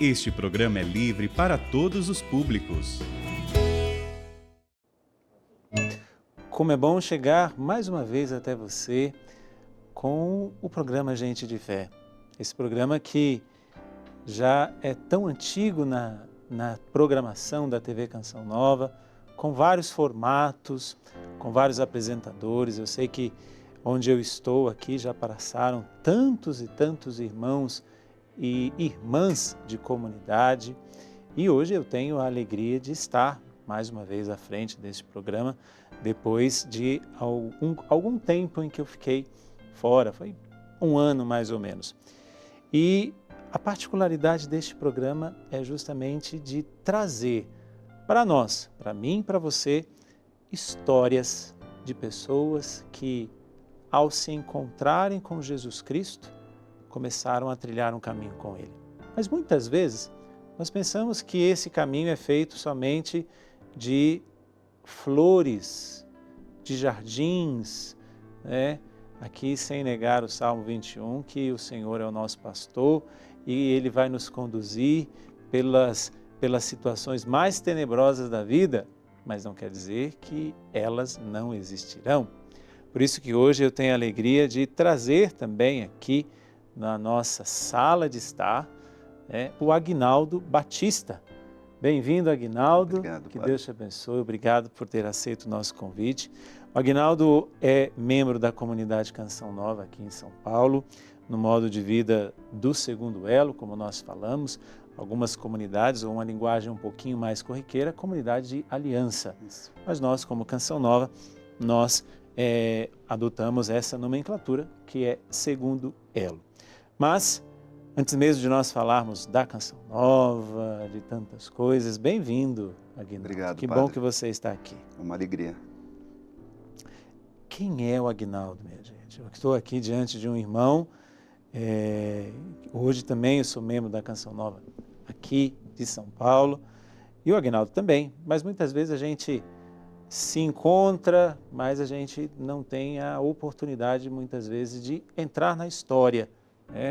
Este programa é livre para todos os públicos. Como é bom chegar mais uma vez até você com o programa Gente de Fé. Esse programa que já é tão antigo na programação da TV Canção Nova, com vários formatos, com vários apresentadores. Eu sei que onde eu estou aqui já passaram tantos e tantos irmãos e irmãs de comunidade, e hoje eu tenho a alegria de estar mais uma vez à frente desse programa, depois de algum tempo em que eu fiquei fora, foi um ano mais ou menos. E a particularidade deste programa é justamente de trazer para nós, para mim e para você, histórias de pessoas que, ao se encontrarem com Jesus Cristo, começaram a trilhar um caminho com Ele. Mas muitas vezes nós pensamos que esse caminho é feito somente de flores, de jardins, né? Aqui, sem negar o Salmo 21, que o Senhor é o nosso pastor e Ele vai nos conduzir pelas situações mais tenebrosas da vida, mas não quer dizer que elas não existirão. Por isso que hoje eu tenho a alegria de trazer também aqui na nossa sala de estar, o Aguinaldo Batista. Bem-vindo, Aguinaldo. Obrigado, que Padre. Deus te abençoe. Obrigado por ter aceito o nosso convite. O Aguinaldo é membro da comunidade Canção Nova aqui em São Paulo, no modo de vida do segundo elo, como nós falamos. Algumas comunidades, ou uma linguagem um pouquinho mais corriqueira, a comunidade de aliança. Isso. Mas nós, como Canção Nova, nós adotamos essa nomenclatura que é segundo elo. Mas, antes mesmo de nós falarmos da Canção Nova, de tantas coisas, bem-vindo, Aguinaldo. Obrigado, Que Padre. bom que você está aqui. É uma alegria. Quem é o Aguinaldo, minha gente? Eu estou aqui diante de um irmão, hoje também eu sou membro da Canção Nova aqui de São Paulo, e o Aguinaldo também, mas muitas vezes a gente se encontra, mas a gente não tem a oportunidade muitas vezes de entrar na história.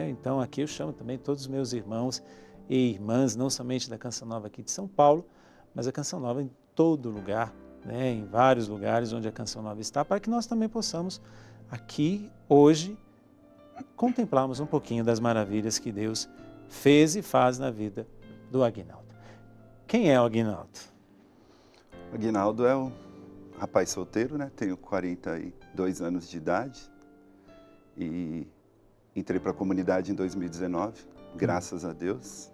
Então aqui eu chamo também todos os meus irmãos e irmãs, não somente da Canção Nova aqui de São Paulo, mas a Canção Nova em todo lugar, em vários lugares onde a Canção Nova está, para que nós também possamos aqui hoje contemplarmos um pouquinho das maravilhas que Deus fez e faz na vida do Aguinaldo. Quem é o Aguinaldo? O Aguinaldo é um rapaz solteiro, né? Tenho 42 anos de idade e entrei para a comunidade em 2019, graças a Deus.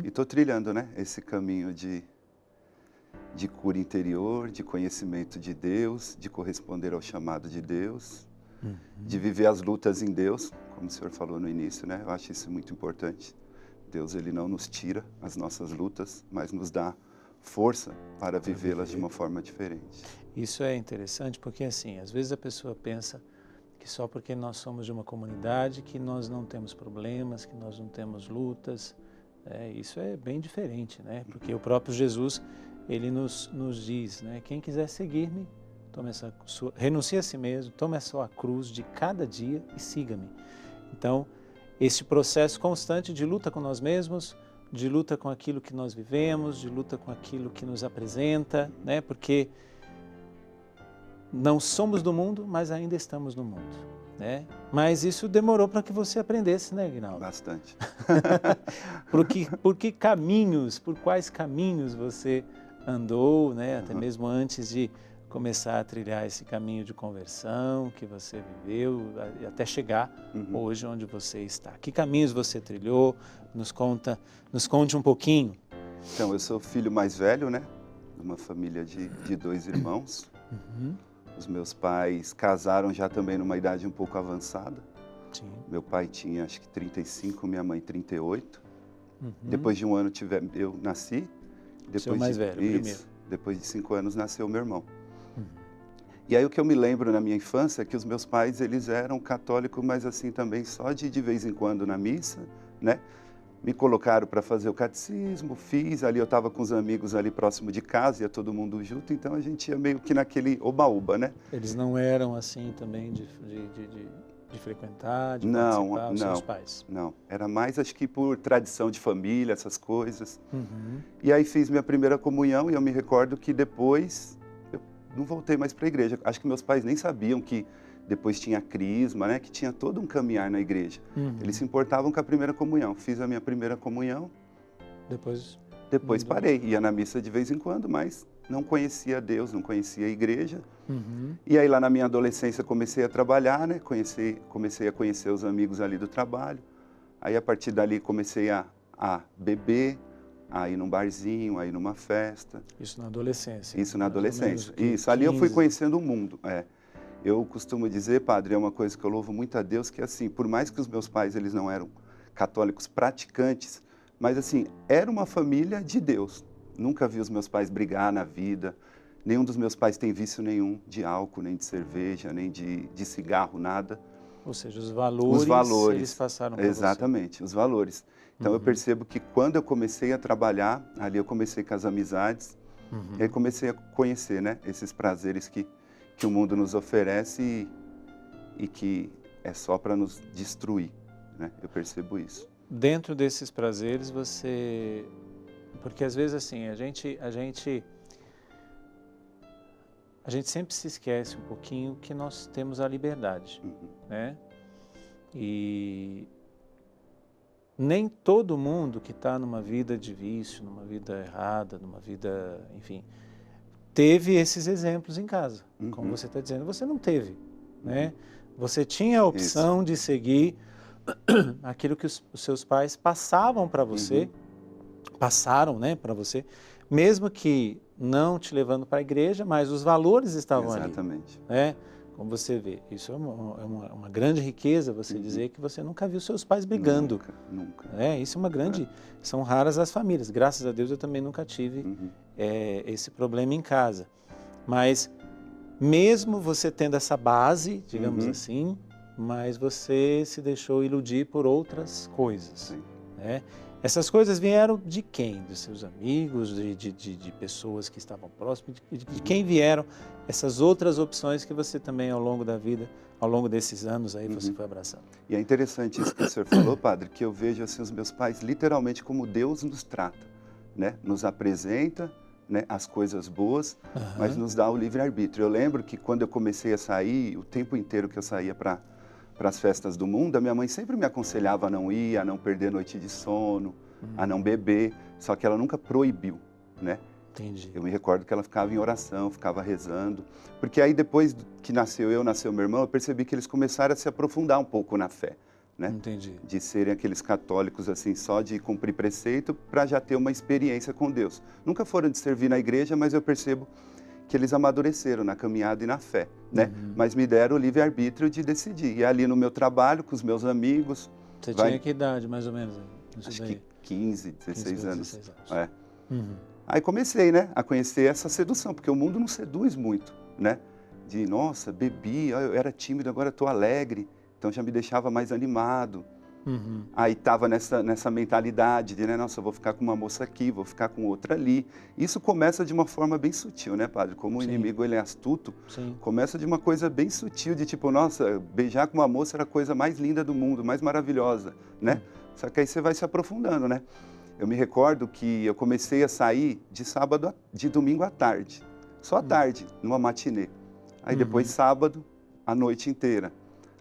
E estou trilhando, né, esse caminho de cura interior, de conhecimento de Deus, de corresponder ao chamado de Deus, de viver as lutas em Deus, como o senhor falou no início, né? Eu acho isso muito importante. Deus, Ele não nos tira as nossas lutas, mas nos dá força para vivê-las de uma forma diferente. Isso é interessante porque, assim, às vezes a pessoa pensa que só porque nós somos de uma comunidade que nós não temos problemas, que nós não temos lutas. Isso é bem diferente, né? Porque o próprio Jesus, Ele nos diz, né? Quem quiser seguir-me, renuncie a si mesmo, tome a sua cruz de cada dia e siga-me. Então, esse processo constante de luta com nós mesmos, de luta com aquilo que nós vivemos, de luta com aquilo que nos apresenta, né? Porque não somos do mundo, mas ainda estamos no mundo, né? Mas isso demorou para que você aprendesse, né, Aguinaldo? Bastante. Por quais caminhos você andou, né? Até mesmo antes de começar a trilhar esse caminho de conversão que você viveu, até chegar hoje onde você está. Que caminhos você trilhou? Nos conte um pouquinho. Então, eu sou o filho mais velho, né? De uma família de 2 irmãos. Os meus pais casaram já também numa idade um pouco avançada. Sim. Meu pai tinha acho que 35, minha mãe 38. Depois de um ano eu nasci. Seu mais velho, primeiro. Depois de 5 anos nasceu meu irmão. E aí o que eu me lembro na minha infância é que os meus pais, eles eram católicos, mas assim também só de vez em quando na missa, né? Me colocaram para fazer o catecismo, fiz, ali eu estava com os amigos ali próximo de casa, ia todo mundo junto, então a gente ia meio que naquele oba-oba, né? Eles não eram assim também de de frequentar, de Não, participar, os não, seus pais? não. Era mais, acho que por tradição de família, essas coisas. Uhum. E aí fiz minha primeira comunhão e eu me recordo que depois eu não voltei mais para a igreja. Acho que meus pais nem sabiam que depois tinha crisma, né? Que tinha todo um caminhar na igreja. Uhum. Eles se importavam com a primeira comunhão. Fiz a minha primeira comunhão, Depois, depois Mudou. parei. Ia na missa de vez em quando, mas não conhecia Deus, não conhecia a igreja. uhum. E aí lá na minha adolescência comecei a trabalhar, né? Comecei a conhecer os amigos ali do trabalho. Aí a partir dali comecei a beber, a ir num barzinho, a ir numa festa. Isso na adolescência. Isso na mais ou menos adolescência. o quê? Isso, ali eu fui 15? conhecendo o mundo. Eu costumo dizer, padre, é uma coisa que eu louvo muito a Deus, que assim, por mais que os meus pais eles não eram católicos praticantes, mas assim, era uma família de Deus. Nunca vi os meus pais brigar na vida. Nenhum dos meus pais tem vício nenhum de álcool, nem de cerveja, nem de cigarro, nada. Ou seja, os valores, eles passaram para Exatamente, os valores. Então eu Uhum. percebo que quando eu comecei a trabalhar, ali eu comecei com as amizades, você. Uhum. e aí comecei a conhecer, né, esses prazeres que o mundo nos oferece e que é só para nos destruir, né? Eu percebo isso. Dentro desses prazeres, você... Porque às vezes assim, a gente sempre se esquece um pouquinho que nós temos a liberdade, Uhum. né? E nem todo mundo que está numa vida de vício, numa vida errada, numa vida, enfim, teve esses exemplos em casa. Como Uhum. você está dizendo, você não teve, né? Você tinha a opção de seguir aquilo que os seus pais passavam para você, passaram, né, para você, mesmo que não te levando para a igreja, mas os valores estavam ali, Exatamente. né? Como você vê, isso é uma grande riqueza, você dizer que você nunca viu seus pais brigando. Nunca. Né? Isso é uma grande... São raras as famílias. Graças a Deus eu também nunca tive Uhum. esse problema em casa. Mas mesmo você tendo essa base, digamos Uhum. assim, mas você se deixou iludir por outras coisas. Sim. Né? Essas coisas vieram de quem? Dos seus amigos, de pessoas que estavam próximas? De quem vieram essas outras opções que você também ao longo da vida, ao longo desses anos aí você foi abraçando? E é interessante isso que o senhor falou, padre, que eu vejo assim os meus pais literalmente como Deus nos trata, né? Nos apresenta, né, as coisas boas, mas nos dá o livre-arbítrio. Eu lembro que quando eu comecei a sair, o tempo inteiro que eu saía para as festas do mundo, a minha mãe sempre me aconselhava a não ir, a não perder noite de sono, a não beber, só que ela nunca proibiu, né? Entendi. Eu me recordo que ela ficava em oração, ficava rezando, porque aí depois que nasceu meu irmão, eu percebi que eles começaram a se aprofundar um pouco na fé, né? Entendi. De serem aqueles católicos assim, só de cumprir preceito para já ter uma experiência com Deus. Nunca foram de servir na igreja, mas eu percebo que eles amadureceram na caminhada e na fé, né? Mas me deram o livre-arbítrio de decidir. E ali no meu trabalho, com os meus amigos... Você tinha que idade, mais ou menos? Acho que 15, 16 anos. 16 anos. É. Aí comecei, né, a conhecer essa sedução, porque o mundo não seduz muito, né? De, nossa, bebi, eu era tímido, agora estou alegre. Então já me deixava mais animado. Aí estava nessa mentalidade de, né, nossa, eu vou ficar com uma moça aqui, vou ficar com outra ali. Isso começa de uma forma bem sutil, né, padre? Como o inimigo ele é astuto, começa de uma coisa bem sutil, de tipo, nossa, beijar com uma moça era a coisa mais linda do mundo, mais maravilhosa, né? Só que aí você vai se aprofundando, né? Eu me recordo que eu comecei a sair de domingo à tarde, só à tarde, numa matinê. Aí depois sábado, a noite inteira.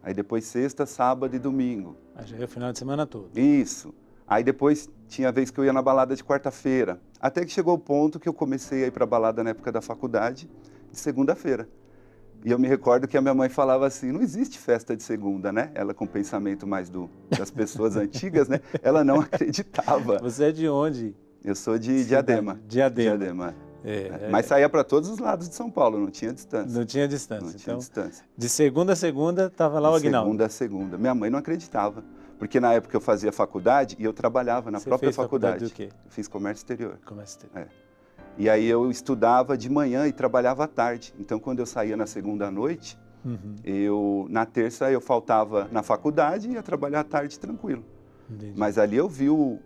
Aí depois sexta, sábado e domingo. Aí já ia o final de semana todo. Isso. Aí depois tinha vez que eu ia na balada de quarta-feira. Até que chegou o ponto que eu comecei a ir para balada na época da faculdade, de segunda-feira. E eu me recordo que a minha mãe falava assim, não existe festa de segunda, né? Ela com o pensamento mais das pessoas antigas, né? Ela não acreditava. Você é de onde? Eu sou de Diadema. Diadema. Mas saía para todos os lados de São Paulo, não tinha distância. Não tinha distância. Não tinha distância. De segunda a segunda estava lá o Aguinaldo. De segunda a segunda. Minha mãe não acreditava, porque na época eu fazia faculdade e eu trabalhava na própria faculdade. Você fez faculdade do quê? Eu fiz comércio exterior. Comércio exterior. E aí eu estudava de manhã e trabalhava à tarde. Então quando eu saía na segunda à noite, na terça eu faltava na faculdade e ia trabalhar à tarde tranquilo. Entendi. Mas ali eu vi o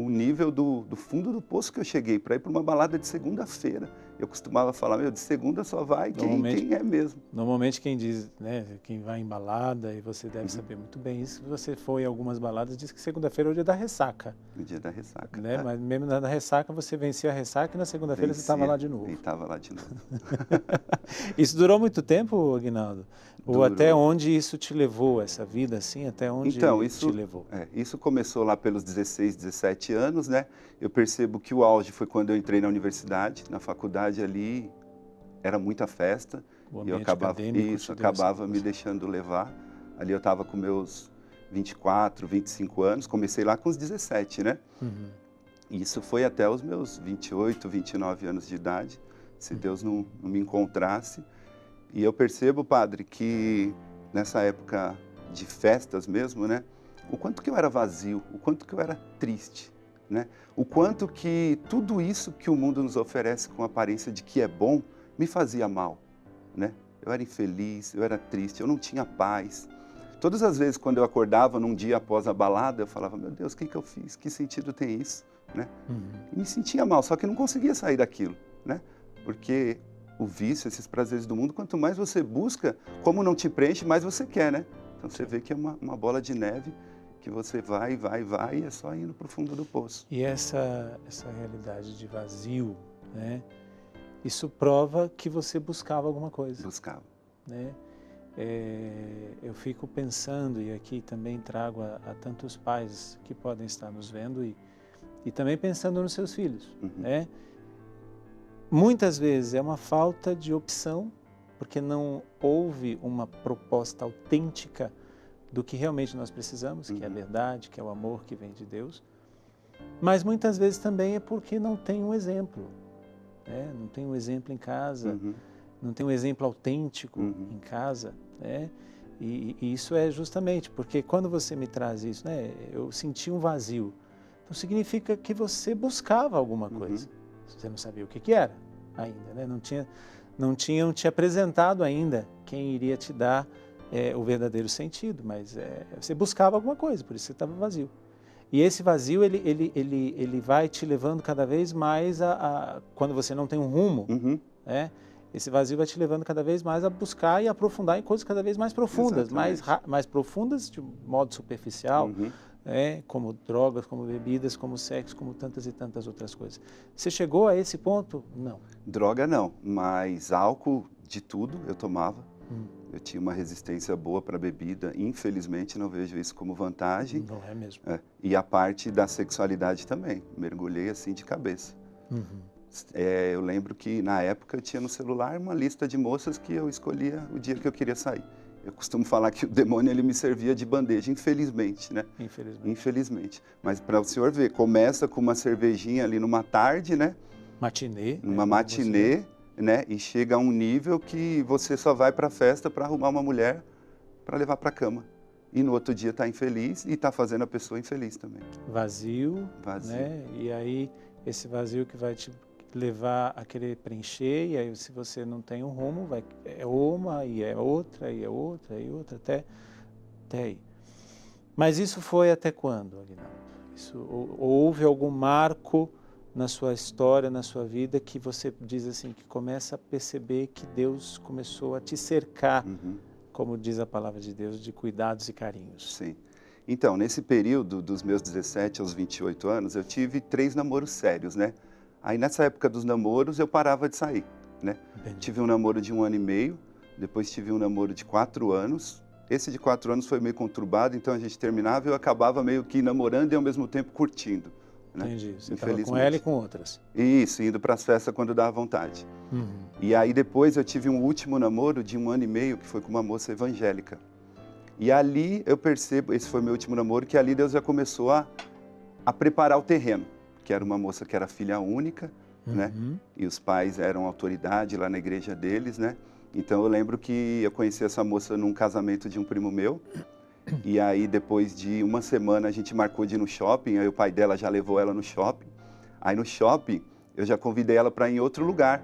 o nível do fundo do poço que eu cheguei para ir para uma balada de segunda-feira. Eu costumava falar, de segunda só vai quem é mesmo. Normalmente quem diz, né, quem vai em balada, e você deve saber muito bem isso, se você foi em algumas baladas, diz que segunda-feira é o dia da ressaca. O dia da ressaca. Né? Mas mesmo na ressaca, você vencia a ressaca e na segunda-feira você estava lá de novo. E estava lá de novo. Isso durou muito tempo, Aguinaldo? Ou até onde isso te levou, essa vida assim, até onde te levou? Isso começou lá pelos 16, 17 anos, né? Eu percebo que o auge foi quando eu entrei na universidade, na faculdade ali, era muita festa. E eu acabava me deixando levar. Ali eu estava com meus 24, 25 anos, comecei lá com os 17, né? Uhum. Isso foi até os meus 28, 29 anos de idade, se Deus não me encontrasse. E eu percebo, padre, que nessa época de festas mesmo, né? O quanto que eu era vazio, o quanto que eu era triste, né? O quanto que tudo isso que o mundo nos oferece com a aparência de que é bom, me fazia mal, né? Eu era infeliz, eu era triste, eu não tinha paz. Todas as vezes quando eu acordava num dia após a balada, eu falava, meu Deus, o que eu fiz? Que sentido tem isso? Né? E me sentia mal, só que não conseguia sair daquilo, né? Porque o vício, esses prazeres do mundo, quanto mais você busca, como não te preenche, mais você quer, né? Então você vê que é uma bola de neve que você vai e é só indo para o fundo do poço. E essa realidade de vazio, né? Isso prova que você buscava alguma coisa. Buscava. Né? Eu fico pensando, e aqui também trago a tantos pais que podem estar nos vendo e também pensando nos seus filhos, né? Muitas vezes é uma falta de opção, porque não houve uma proposta autêntica do que realmente nós precisamos, que é a verdade, que é o amor que vem de Deus. Mas muitas vezes também é porque não tem um exemplo, né? Não tem um exemplo em casa, não tem um exemplo autêntico em casa, né? E isso é justamente porque quando você me traz isso, né? Eu senti um vazio. Então significa que você buscava alguma coisa. Você não sabia o que era ainda, né? Não tinham te apresentado ainda quem iria te dar o verdadeiro sentido, mas você buscava alguma coisa, por isso você estava vazio. E esse vazio, ele vai te levando cada vez mais quando você não tem um rumo, né? Esse vazio vai te levando cada vez mais a buscar e aprofundar em coisas cada vez mais profundas, mais profundas de modo superficial, como drogas, como bebidas, como sexo, como tantas e tantas outras coisas. Você chegou a esse ponto? Não. Droga não, mas álcool de tudo eu tomava. Eu tinha uma resistência boa para bebida, infelizmente não vejo isso como vantagem. Não é mesmo. E a parte da sexualidade também, mergulhei assim de cabeça. Eu lembro que na época eu tinha no celular uma lista de moças que eu escolhia o dia que eu queria sair. Eu costumo falar que o demônio ele me servia de bandeja, infelizmente, né? Infelizmente. Mas para o senhor ver, começa com uma cervejinha ali numa tarde, né? Matinê. Numa matinê, né? E chega a um nível que você só vai para a festa para arrumar uma mulher para levar para a cama. E no outro dia está infeliz e está fazendo a pessoa infeliz também. Vazio, né? E aí esse vazio que vai te levar a querer preencher, e aí se você não tem um rumo, é uma, e é outra, e é outra, e outra, até aí. Mas isso foi até quando, Aguinaldo? Houve algum marco na sua história, na sua vida, que você diz assim, que começa a perceber que Deus começou a te cercar, como diz a palavra de Deus, de cuidados e carinhos? Sim. Então, nesse período dos meus 17 aos 28 anos, eu tive 3 namoros sérios, né? Aí nessa época dos namoros eu parava de sair, né? Tive um namoro de 1 ano e meio, depois tive um namoro de 4 anos. Esse de 4 anos foi meio conturbado, então a gente terminava e eu acabava meio que namorando e ao mesmo tempo curtindo. Né? Entendi. Você estava com ela e com outras. Isso, indo para as festas quando dava vontade. E aí depois eu tive um último namoro de 1 ano e meio, que foi com uma moça evangélica. E ali eu percebo, esse foi meu último namoro, que ali Deus já começou a preparar o terreno. Que era uma moça que era filha única, né? E os pais eram autoridade lá na igreja deles, né? Então eu lembro que eu conheci essa moça num casamento de um primo meu. E aí depois de uma semana a gente marcou de ir no shopping, aí o pai dela já levou ela no shopping. Aí no shopping eu já convidei ela para ir em outro lugar.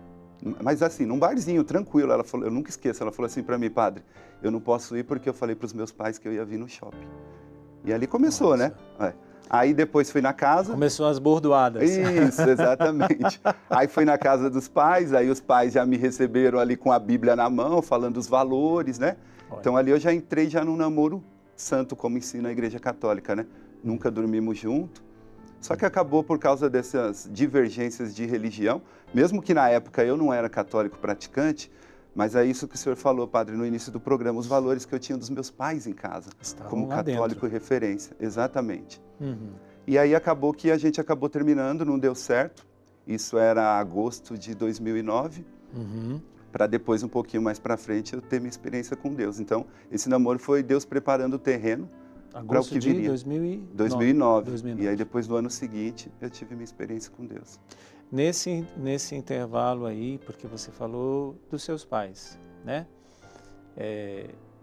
Mas assim, num barzinho, tranquilo. Ela falou, eu nunca esqueço, ela falou assim para mim, padre, eu não posso ir porque eu falei para os meus pais que eu ia vir no shopping. E ali começou, né? Aí depois fui na casa. Começou as bordoadas. Isso, exatamente. Aí fui na casa dos pais, aí os pais já me receberam ali com a Bíblia na mão, falando os valores, né? Olha. Então ali eu já entrei já num namoro santo, como ensina a Igreja Católica, né? Nunca dormimos junto. Só que acabou por causa dessas divergências de religião, mesmo que na época eu não era católico praticante, mas é isso que o senhor falou, padre, no início do programa, os valores que eu tinha dos meus pais em casa, Estavam como lá católico dentro. e referência, exatamente. Uhum. E aí acabou que a gente acabou terminando, não deu certo, isso era agosto de 2009, Uhum. para depois, um pouquinho mais para frente, eu ter minha experiência com Deus. Então, esse namoro foi Deus preparando o terreno para o Agosto que de viria. 2009. E aí depois, no ano seguinte, eu tive minha experiência com Deus. Nesse intervalo aí, porque você falou dos seus pais, né?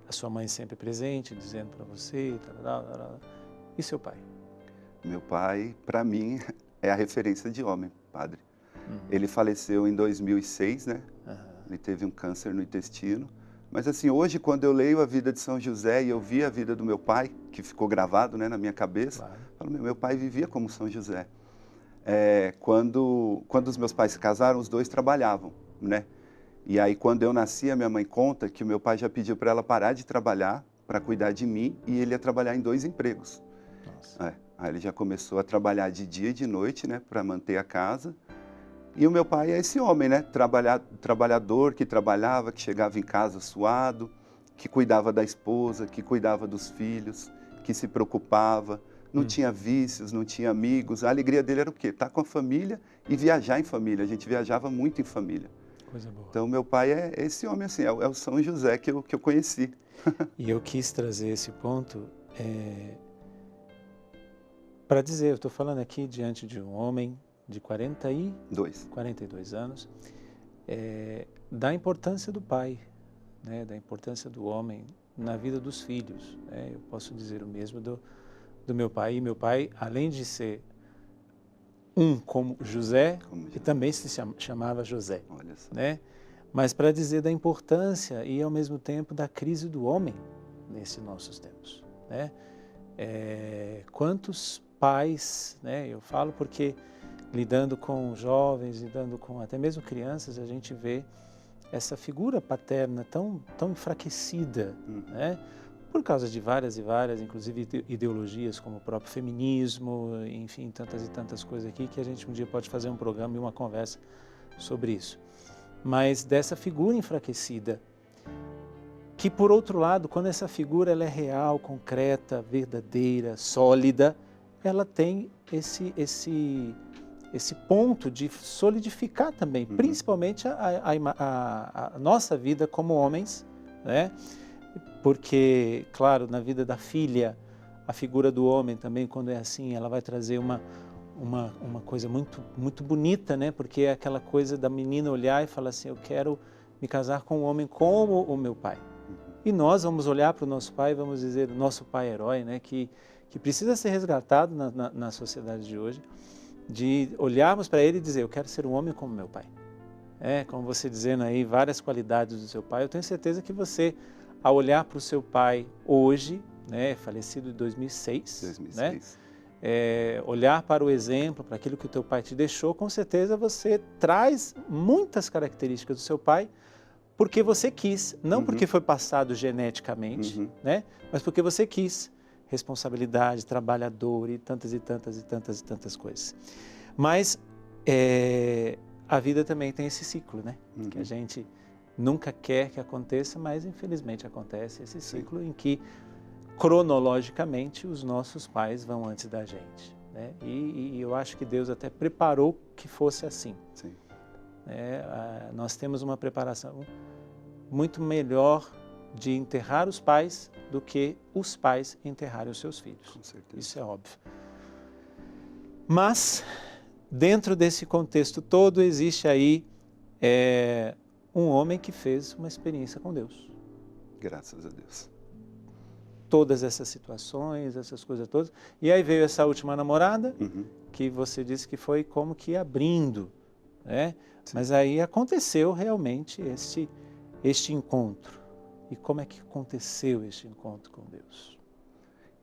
A sua mãe sempre presente, dizendo para você, e seu pai? Meu pai, para mim, é a referência de homem, padre. Uhum. Ele faleceu em 2006, né? Uhum. Ele teve um câncer no intestino. Mas assim, hoje, quando eu leio a vida de São José e eu vi a vida do meu pai, que ficou gravado, né, na minha cabeça, Claro. eu falo, meu pai vivia como São José. Quando os meus pais se casaram, os dois trabalhavam, né? E aí, quando eu nasci, a minha mãe conta que o meu pai já pediu para ela parar de trabalhar para cuidar de mim e ele ia trabalhar em 2 empregos. Nossa. Aí ele já começou a trabalhar de dia e de noite, né, para manter a casa. E o meu pai é esse homem, né, trabalhador, que trabalhava, que chegava em casa suado, que cuidava da esposa, que cuidava dos filhos, que se preocupava, não tinha vícios, não tinha amigos. A alegria dele era o quê? Estar com a família e viajar em família. A gente viajava muito em família. Coisa boa. Então, meu pai é esse homem, assim, é o São José que eu conheci. E eu quis trazer esse ponto para dizer, eu estou falando aqui diante de um homem de 42 anos, da importância do pai, né, da importância do homem na vida dos filhos. Né? Eu posso dizer o mesmo do meu pai. E meu pai, além de ser como José, e também se chamava José. Olha só. Né? Mas para dizer da importância e, ao mesmo tempo, da crise do homem nesses nossos tempos. Né? Quantos pais, né? Eu falo porque lidando com jovens, lidando com até mesmo crianças, a gente vê essa figura paterna tão enfraquecida, né? Por causa de várias e várias, inclusive ideologias como o próprio feminismo, enfim, tantas e tantas coisas aqui que a gente um dia pode fazer um programa e uma conversa sobre isso. Mas dessa figura enfraquecida, que por outro lado, quando essa figura ela é real, concreta, verdadeira, sólida, ela tem esse ponto de solidificar também, principalmente a nossa vida como homens, né? Porque, claro, na vida da filha, a figura do homem também, quando é assim, ela vai trazer uma coisa muito, muito bonita, né? Porque é aquela coisa da menina olhar e falar assim, eu quero me casar com um homem como o meu pai. E nós vamos olhar para o nosso pai e vamos dizer, o nosso pai herói, né? Que precisa ser resgatado na sociedade de hoje, de olharmos para ele e dizer, eu quero ser um homem como meu pai. Como você dizendo aí, várias qualidades do seu pai, eu tenho certeza que você, ao olhar para o seu pai hoje, né, falecido em 2006, né, olhar para o exemplo, para aquilo que o teu pai te deixou, com certeza você traz muitas características do seu pai, porque você quis, não porque foi passado geneticamente, né, mas porque você quis. Responsabilidade, trabalhador e tantas coisas. Mas a vida também tem esse ciclo, né? Que a gente nunca quer que aconteça, mas infelizmente acontece esse ciclo em que cronologicamente os nossos pais vão antes da gente, né? E eu acho que Deus até preparou que fosse assim. Sim. Nós temos uma preparação muito melhor de enterrar os pais do que os pais enterrarem os seus filhos. Com certeza. Isso é óbvio. Mas, dentro desse contexto todo, existe aí um homem que fez uma experiência com Deus. Graças a Deus. Todas essas situações, essas coisas todas. E aí veio essa última namorada, que você disse que foi como que abrindo, né? Mas aí aconteceu realmente este encontro. E como é que aconteceu este encontro com Deus?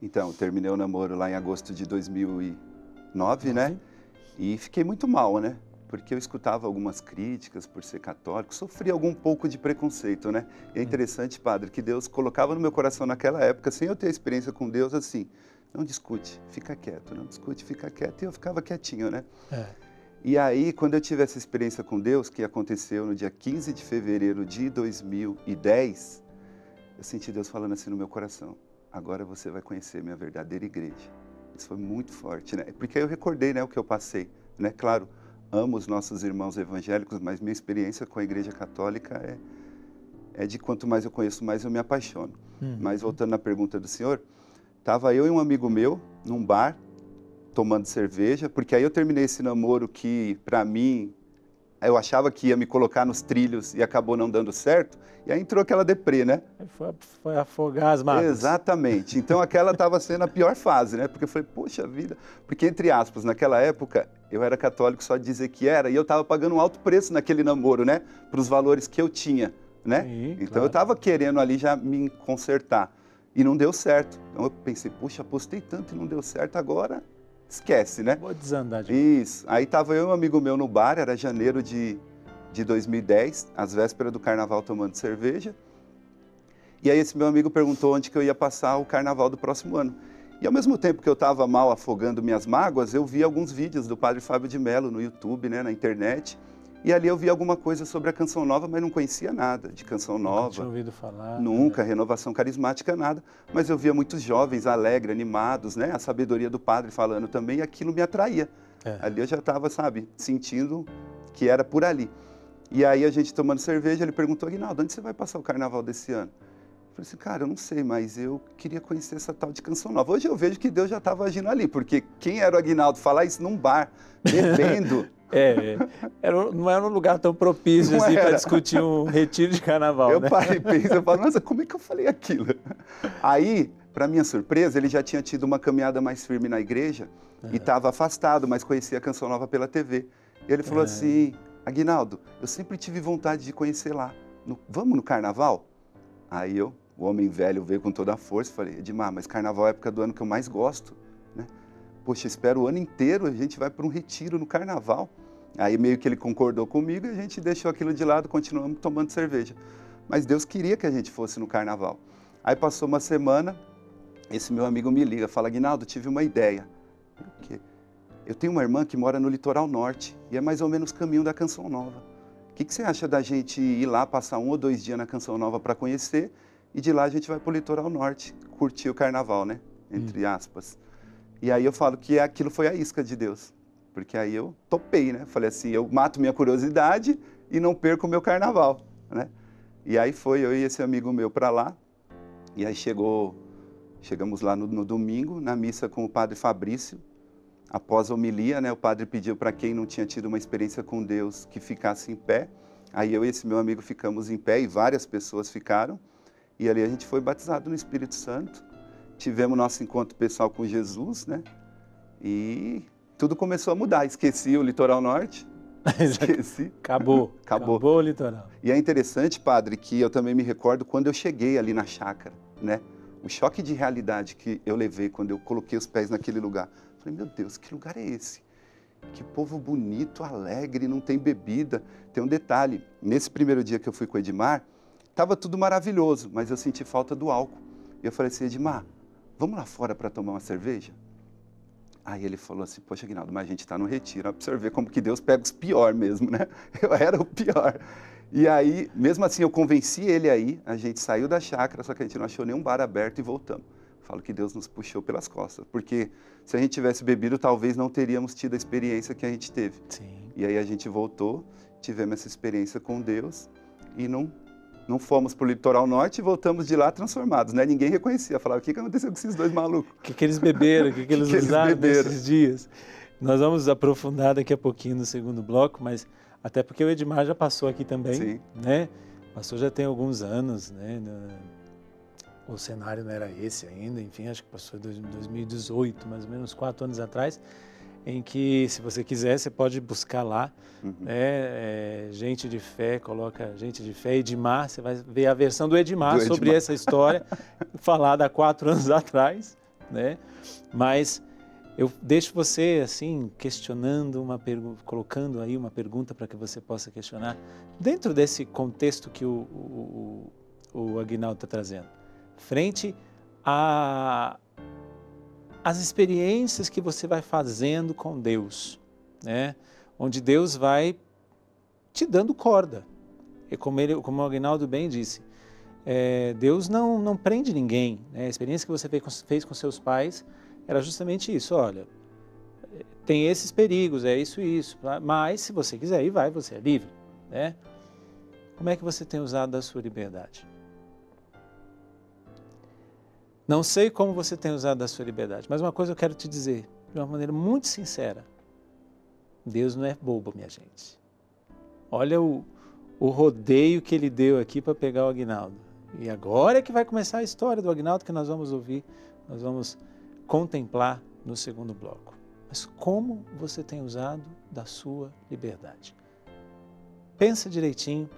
Então, terminei o namoro lá em agosto de 2009, né? E fiquei muito mal, né? Porque eu escutava algumas críticas por ser católico, sofri algum pouco de preconceito, né? E é interessante, padre, que Deus colocava no meu coração naquela época, sem eu ter experiência com Deus, assim, não discute, fica quieto, não discute, fica quieto, e eu ficava quietinho, né? E aí, quando eu tive essa experiência com Deus, que aconteceu no dia 15 de fevereiro de 2010, eu senti Deus falando assim no meu coração, agora você vai conhecer minha verdadeira igreja. Isso foi muito forte, né? Porque aí eu recordei, né, o que eu passei, né? Claro, amo os nossos irmãos evangélicos, mas minha experiência com a Igreja Católica é de quanto mais eu conheço, mais eu me apaixono. Mas voltando na pergunta do senhor, estava eu e um amigo meu num bar, tomando cerveja, porque aí eu terminei esse namoro que, para mim, eu achava que ia me colocar nos trilhos e acabou não dando certo, e aí entrou aquela deprê, né? Foi afogar as mágoas. Exatamente. Então aquela estava sendo a pior fase, né? Porque eu falei, poxa vida, porque entre aspas, naquela época, eu era católico só de dizer que era, e eu estava pagando um alto preço naquele namoro, né? Para os valores que eu tinha, né? Sim, então claro. eu estava querendo ali já me consertar, e não deu certo. Então eu pensei, puxa, apostei tanto e não deu certo, agora esquece, né? Vou desandar de Isso. Aí estava eu e um amigo meu no bar, era janeiro de 2010, às vésperas do carnaval tomando cerveja. E aí esse meu amigo perguntou onde que eu ia passar o carnaval do próximo ano. E ao mesmo tempo que eu estava mal afogando minhas mágoas, eu vi alguns vídeos do Padre Fábio de Mello no YouTube, né, na internet. E ali eu vi alguma coisa sobre a Canção Nova, mas não conhecia nada de Canção Nova. Nunca tinha ouvido falar. Nunca, renovação carismática, nada. Mas eu via muitos jovens alegres, animados, né? A sabedoria do padre falando também, e aquilo me atraía. Ali eu já estava, sabe, sentindo que era por ali. E aí a gente tomando cerveja, ele perguntou, Aguinaldo, onde você vai passar o carnaval desse ano? Eu falei assim, cara, eu não sei, mas eu queria conhecer essa tal de Canção Nova. Hoje eu vejo que Deus já estava agindo ali, porque quem era o Aguinaldo falar isso num bar, bebendo... Não era um lugar tão propício assim para discutir um retiro de carnaval, eu né? parei e pensei, eu falo, nossa, como é que eu falei aquilo? Aí, para minha surpresa, ele já tinha tido uma caminhada mais firme na igreja e estava afastado, mas conhecia a Canção Nova pela TV. E ele falou assim, Aguinaldo, eu sempre tive vontade de conhecer lá, vamos no carnaval? Aí eu, o homem velho, veio com toda a força, falei, Edmar, mas carnaval é a época do ano que eu mais gosto, né? Poxa, espero o ano inteiro, a gente vai para um retiro no carnaval. Aí meio que ele concordou comigo e a gente deixou aquilo de lado, continuamos tomando cerveja. Mas Deus queria que a gente fosse no carnaval. Aí passou uma semana, esse meu amigo me liga, fala, Aguinaldo, tive uma ideia. O quê? Eu tenho uma irmã que mora no litoral norte e é mais ou menos caminho da Canção Nova. O que você acha da gente ir lá, passar 1 ou 2 dias na Canção Nova para conhecer e de lá a gente vai para o litoral norte, curtir o carnaval, né? Entre aspas. E aí eu falo que aquilo foi a isca de Deus, porque aí eu topei, né? Falei assim, eu mato minha curiosidade e não perco o meu carnaval, né? E aí foi eu e esse amigo meu para lá, e aí chegamos lá no domingo, na missa com o padre Fabrício. Após a homilia, né, o padre pediu para quem não tinha tido uma experiência com Deus que ficasse em pé. Aí eu e esse meu amigo ficamos em pé e várias pessoas ficaram, e ali a gente foi batizado no Espírito Santo. Tivemos nosso encontro pessoal com Jesus, né? E tudo começou a mudar. Esqueci o litoral norte. Esqueci. Acabou o litoral. E é interessante, padre, que eu também me recordo quando eu cheguei ali na chácara, né? O choque de realidade que eu levei quando eu coloquei os pés naquele lugar. Falei, meu Deus, que lugar é esse? Que povo bonito, alegre, não tem bebida. Tem um detalhe, nesse primeiro dia que eu fui com o Edmar, estava tudo maravilhoso, mas eu senti falta do álcool. E eu falei assim, Edmar, vamos lá fora para tomar uma cerveja? Aí ele falou assim, poxa, Aguinaldo, mas a gente está no retiro, para você ver como que Deus pega os pior mesmo, né? Eu era o pior. E aí, mesmo assim, eu convenci ele aí, a gente saiu da chácara, só que a gente não achou nenhum bar aberto e voltamos. Falo que Deus nos puxou pelas costas, porque se a gente tivesse bebido, talvez não teríamos tido a experiência que a gente teve. Sim. E aí a gente voltou, tivemos essa experiência com Deus e não fomos para o litoral norte e voltamos de lá transformados, né? Ninguém reconhecia, falava, o que aconteceu com esses dois malucos? O que eles beberam, o que eles usaram nesses dias? Nós vamos aprofundar daqui a pouquinho no segundo bloco, mas até porque o Edmar já passou aqui também, Sim. né? Passou já tem alguns anos, né? O cenário não era esse ainda, enfim, acho que passou em 2018, mais ou menos 4 anos atrás, em que, se você quiser, você pode buscar lá, Gente de Fé, coloca Gente de Fé, Edmar, você vai ver a versão do Edmar sobre essa história, falada há 4 anos atrás, né? Mas eu deixo você assim questionando colocando aí uma pergunta para que você possa questionar dentro desse contexto que o Aguinaldo está trazendo, frente às experiências que você vai fazendo com Deus, né? Onde Deus vai te dando corda. E como o Aguinaldo bem disse, Deus não prende ninguém, né? A experiência que você fez com seus pais era justamente isso. Olha, tem esses perigos, é isso e isso, mas se você quiser ir, vai, você é livre, né? Como é que você tem usado da sua liberdade? Não sei como você tem usado da sua liberdade, mas uma coisa eu quero te dizer, de uma maneira muito sincera. Deus não é bobo, minha gente. Olha o rodeio que ele deu aqui para pegar o Aguinaldo. E agora é que vai começar a história do Aguinaldo que nós vamos ouvir, nós vamos contemplar no segundo bloco. Mas como você tem usado da sua liberdade? Pensa direitinho,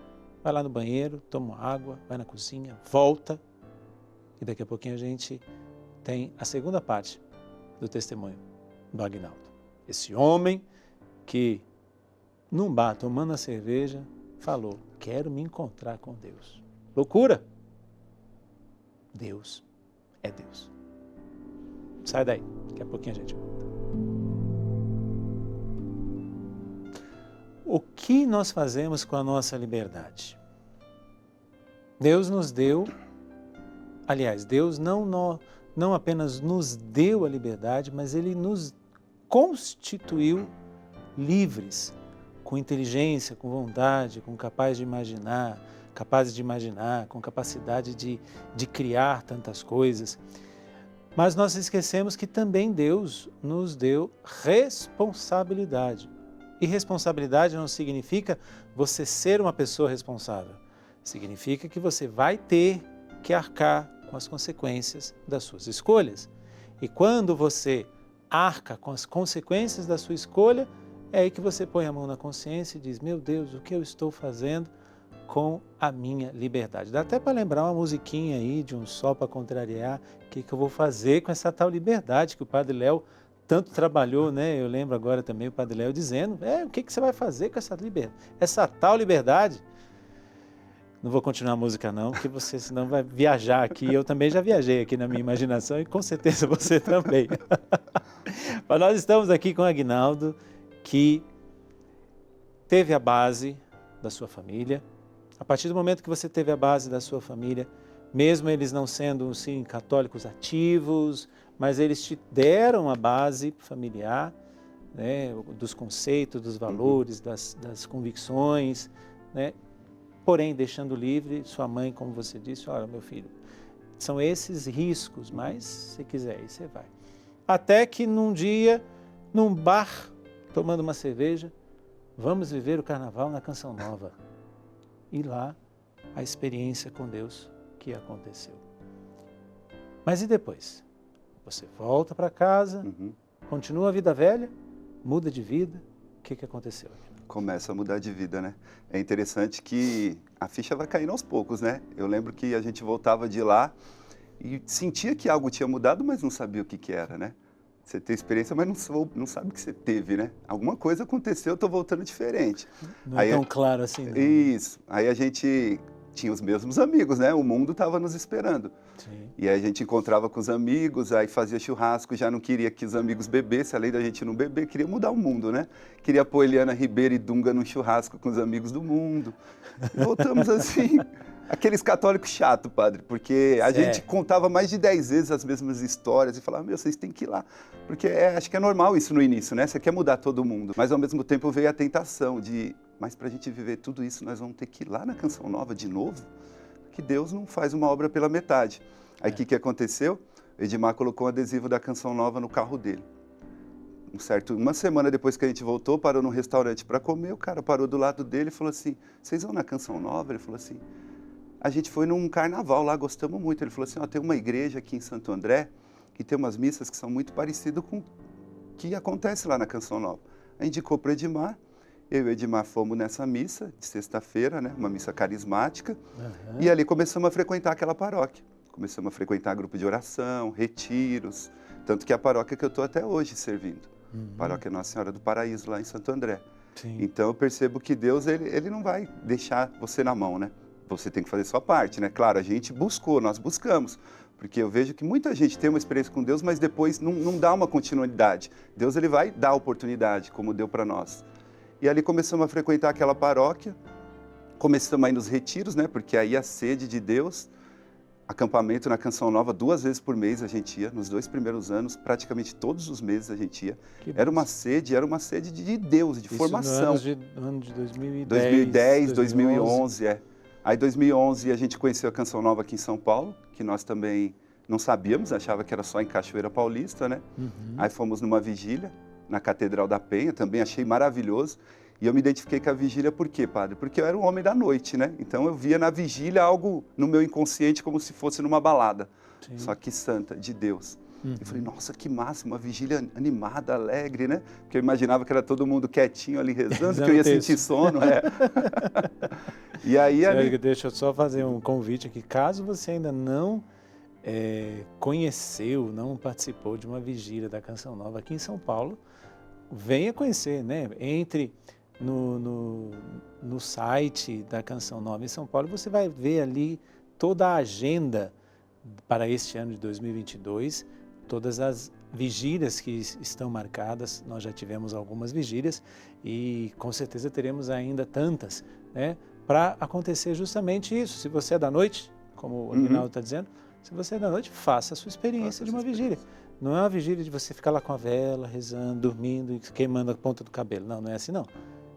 vai lá no banheiro, toma água, vai na cozinha, volta. E daqui a pouquinho a gente tem a segunda parte do testemunho do Aguinaldo. Esse homem que, num bar, tomando a cerveja, falou, quero me encontrar com Deus. Loucura! Deus é Deus. Sai daí, daqui a pouquinho a gente volta. O que nós fazemos com a nossa liberdade? Deus nos deu, aliás, Deus não apenas nos deu a liberdade, mas Ele nos constituiu livres, com inteligência, com vontade, capazes de imaginar, com capacidade de criar tantas coisas. Mas nós esquecemos que também Deus nos deu responsabilidade. E responsabilidade não significa você ser uma pessoa responsável. Significa que você vai ter que arcar com as consequências das suas escolhas. E quando você arca com as consequências da sua escolha, é aí que você põe a mão na consciência e diz, meu Deus, o que eu estou fazendo com a minha liberdade? Dá até para lembrar uma musiquinha aí de Um Sol para Contrariar, o que eu vou fazer com essa tal liberdade que o Padre Léo tanto trabalhou, né? Eu lembro agora também o Padre Léo dizendo, o que você vai fazer com essa tal liberdade? Não vou continuar a música não, porque você senão vai viajar aqui. Eu também já viajei aqui na minha imaginação e com certeza você também. Mas nós estamos aqui com o Aguinaldo, que teve a base da sua família. A partir do momento que você teve a base da sua família, mesmo eles não sendo, sim, católicos ativos, mas eles te deram a base familiar, né, dos conceitos, dos valores, das convicções, né? Porém, deixando livre, sua mãe, como você disse, olha, meu filho, são esses riscos, mas se quiser ir, você vai. Até que num dia, num bar, tomando uma cerveja, vamos viver o carnaval na Canção Nova. E lá, a experiência com Deus que aconteceu. Mas e depois? Você volta para casa, continua a vida velha, muda de vida, o que aconteceu? Começa a mudar de vida, né? É interessante que a ficha vai caindo aos poucos, né? Eu lembro que a gente voltava de lá e sentia que algo tinha mudado, mas não sabia o que era, né? Você tem experiência, mas não sabe o que você teve, né? Alguma coisa aconteceu, eu estou voltando diferente. Não é tão claro assim, não. Isso. Aí a gente tinha os mesmos amigos, né? O mundo estava nos esperando. Sim. E aí a gente encontrava com os amigos, aí fazia churrasco, já não queria que os amigos bebessem, além da gente não beber, queria mudar o mundo, né? Queria pôr Eliana Ribeiro e Dunga num churrasco com os amigos do mundo. E voltamos assim, aqueles católicos chatos, padre, porque a gente contava mais de 10 vezes as mesmas histórias e falava, vocês têm que ir lá. Porque acho que é normal isso no início, né? Você quer mudar todo mundo. Mas ao mesmo tempo veio a tentação de, mas para a gente viver tudo isso, nós vamos ter que ir lá na Canção Nova de novo? Que Deus não faz uma obra pela metade. Aí o que aconteceu? O Edmar colocou um adesivo da Canção Nova no carro dele. Uma semana depois que a gente voltou, parou num restaurante para comer, o cara parou do lado dele e falou assim, vocês vão na Canção Nova? Ele falou assim, a gente foi num carnaval lá, gostamos muito. Ele falou assim, tem uma igreja aqui em Santo André que tem umas missas que são muito parecidas com o que acontece lá na Canção Nova. Aí indicou para o Edmar, eu e o Edmar fomos nessa missa de sexta-feira, né, uma missa carismática, e ali começamos a frequentar aquela paróquia. começamos a frequentar grupo de oração, retiros, tanto que é a paróquia que eu estou até hoje servindo. Paróquia Nossa Senhora do Paraíso, lá em Santo André. Sim. Então eu percebo que Deus, ele não vai deixar você na mão, né? Você tem que fazer sua parte, né? Claro, a gente buscou, nós buscamos, porque eu vejo que muita gente tem uma experiência com Deus, mas depois não dá uma continuidade. Deus, ele vai dar oportunidade, como deu para nós. E ali começamos a frequentar aquela paróquia, começamos a ir nos retiros, né? Porque aí a sede de Deus, acampamento na Canção Nova, 2 vezes por mês a gente ia, nos 2 primeiros anos, praticamente todos os meses a gente ia. Era uma sede de Deus, de Isso formação. No ano de 2010, 2010, 2011, Aí, em 2011, a gente conheceu a Canção Nova aqui em São Paulo, que nós também não sabíamos, achava que era só em Cachoeira Paulista, né? Aí fomos numa vigília na Catedral da Penha, também achei maravilhoso. E eu me identifiquei com a vigília por quê, padre? Porque eu era um homem da noite, né? Então eu via na vigília algo no meu inconsciente como se fosse numa balada, só que santa, de Deus. Eu falei, nossa, que massa, uma vigília animada, alegre, né? Porque eu imaginava que era todo mundo quietinho ali rezando, que eu ia sentir sono, E aí ali... Deixa eu só fazer um convite aqui, caso você ainda não conheceu, não participou de uma vigília da Canção Nova aqui em São Paulo, venha conhecer, né? Entre no site da Canção Nova em São Paulo, você vai ver ali toda a agenda para este ano de 2022, todas as vigílias que estão marcadas. Nós já tivemos algumas vigílias e com certeza teremos ainda tantas, né? Para acontecer justamente isso. Se você é da noite, como o Aguinaldo está dizendo, se você é da noite, faça a sua experiência de uma vigília. Não é uma vigília de você ficar lá com a vela, rezando, dormindo e queimando a ponta do cabelo. Não, não é assim não.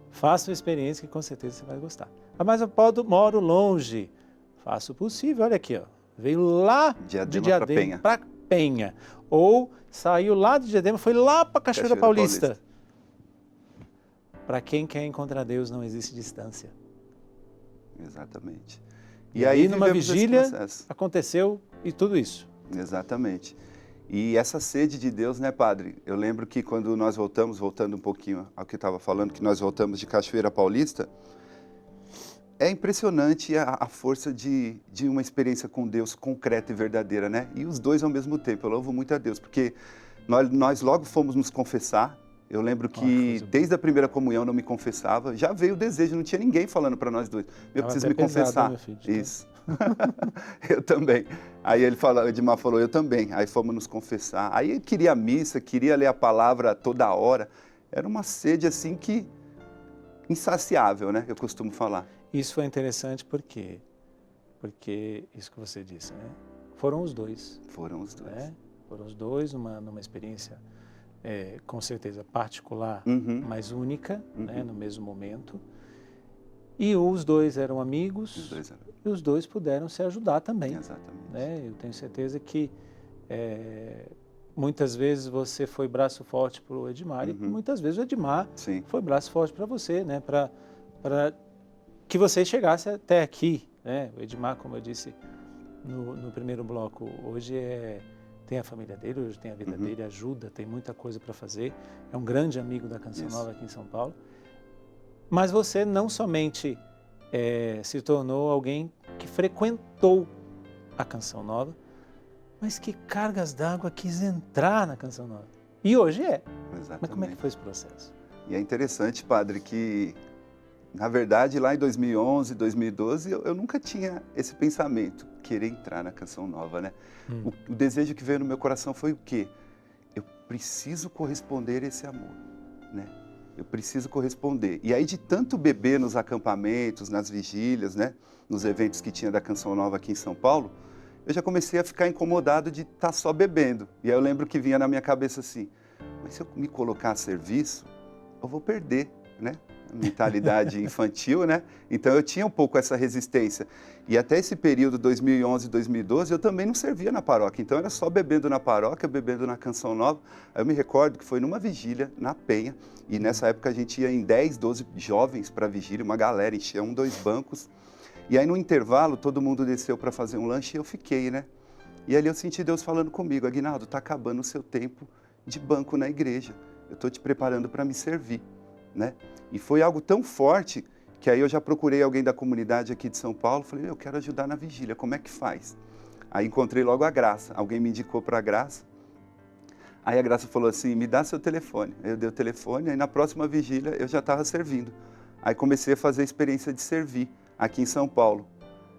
Faça uma experiência que com certeza você vai gostar. Mas eu moro longe. Faça o possível. Olha aqui, ó. Veio lá de Diadema para Penha. Ou saiu lá de Diadema, foi lá para Cachoeira Paulista. Para quem quer encontrar Deus, não existe distância. Exatamente. E aí numa vigília aconteceu e tudo isso. Exatamente. E essa sede de Deus, né, padre? Eu lembro que quando nós voltando um pouquinho ao que eu estava falando, que nós voltamos de Cachoeira Paulista, é impressionante a força de uma experiência com Deus concreta e verdadeira, né? E os dois ao mesmo tempo. Eu louvo muito a Deus, porque nós logo fomos nos confessar. Eu lembro que desde a primeira comunhão eu não me confessava, já veio o desejo, não tinha ninguém falando para nós dois. Eu preciso me confessar. Meu filho, isso. Eu também. Aí o Edmar falou, eu também. Aí fomos nos confessar. Aí eu queria a missa, queria ler a palavra toda hora. Era uma sede assim que insaciável, né? Eu costumo falar. Isso foi interessante porque isso que você disse, né? Foram os dois. Foram os dois. Né? Foram os dois numa experiência com certeza particular, mas única, né? No mesmo momento. E os dois eram amigos e os dois puderam se ajudar também. Exatamente. Né? Eu tenho certeza que muitas vezes você foi braço forte para o Edmar e muitas vezes o Edmar foi braço forte para você, né? Para que você chegasse até aqui. Né? O Edmar, como eu disse no primeiro bloco, hoje tem a família dele, hoje tem a vida dele, ajuda, tem muita coisa para fazer. É um grande amigo da Canção Nova aqui em São Paulo. Mas você não somente se tornou alguém que frequentou a Canção Nova, mas que cargas d'água quis entrar na Canção Nova. E hoje é. Exatamente. Mas como é que foi esse processo? E é interessante, padre, que na verdade lá em 2011, 2012, eu nunca tinha esse pensamento, querer entrar na Canção Nova, né? O desejo que veio no meu coração foi o quê? Eu preciso corresponder a esse amor, né? Eu preciso corresponder. E aí, de tanto beber nos acampamentos, nas vigílias, né? Nos eventos que tinha da Canção Nova aqui em São Paulo, eu já comecei a ficar incomodado de estar só bebendo. E aí eu lembro que vinha na minha cabeça assim, mas se eu me colocar a serviço, eu vou perder, né? A mentalidade infantil, né? Então eu tinha um pouco essa resistência. E até esse período, 2011, 2012, eu também não servia na paróquia. Então era só bebendo na paróquia, bebendo na Canção Nova. Aí eu me recordo que foi numa vigília, na Penha, e nessa época a gente ia em 10, 12 jovens para a vigília, uma galera, enchia 1, 2 bancos. E aí no intervalo, todo mundo desceu para fazer um lanche e eu fiquei, né? E ali eu senti Deus falando comigo, Aguinaldo, está acabando o seu tempo de banco na igreja. Eu estou te preparando para me servir, né? E foi algo tão forte que aí eu já procurei alguém da comunidade aqui de São Paulo, falei, eu quero ajudar na vigília, como é que faz? Aí encontrei logo a Graça, alguém me indicou para a Graça. Aí a Graça falou assim, me dá seu telefone. Eu dei o telefone, aí na próxima vigília eu já estava servindo. Aí comecei a fazer a experiência de servir aqui em São Paulo.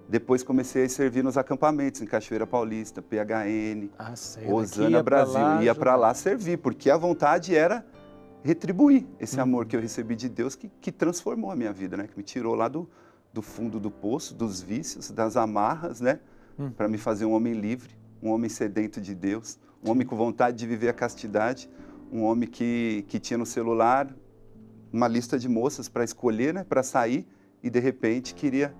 Depois comecei a servir nos acampamentos, em Cachoeira Paulista, PHN, Osana Brasil. Ia para lá servir, porque a vontade era retribuir esse amor que eu recebi de Deus, que transformou a minha vida, né? Que me tirou lá do fundo do poço, dos vícios, das amarras, né? Para me fazer um homem livre, um homem sedento de Deus, um homem com vontade de viver a castidade, um homem que tinha no celular uma lista de moças para escolher, né? Para sair, e de repente queria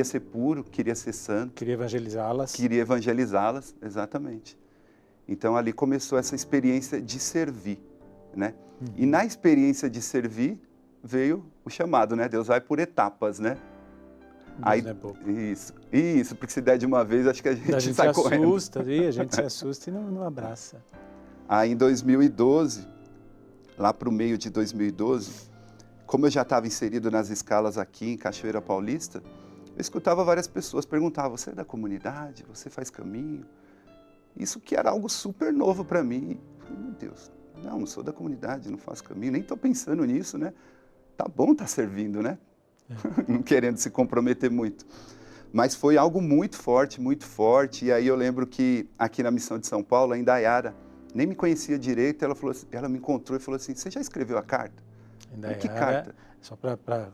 ser puro, queria ser santo. Queria evangelizá-las. Queria evangelizá-las, exatamente. Então ali começou essa experiência de servir, né? E na experiência de servir veio o chamado, né? Deus vai por etapas, né? Aí, é pouco. Isso, porque se der de uma vez, acho que a gente sai correndo. A gente se assusta e não abraça. Aí em 2012, lá para o meio de 2012, como eu já estava inserido nas escalas aqui em Cachoeira Paulista, eu escutava várias pessoas perguntar, você é da comunidade? Você faz caminho? Isso que era algo super novo para mim. Eu falei, meu Deus, não sou da comunidade, não faço caminho, nem estou pensando nisso, né? Tá bom estar servindo, né? Não querendo se comprometer muito. Mas foi algo muito forte, muito forte. E aí eu lembro que aqui na Missão de São Paulo, a Indaiara nem me conhecia direito, ela me encontrou e falou assim, você já escreveu a carta? Indaiara, que carta? Só para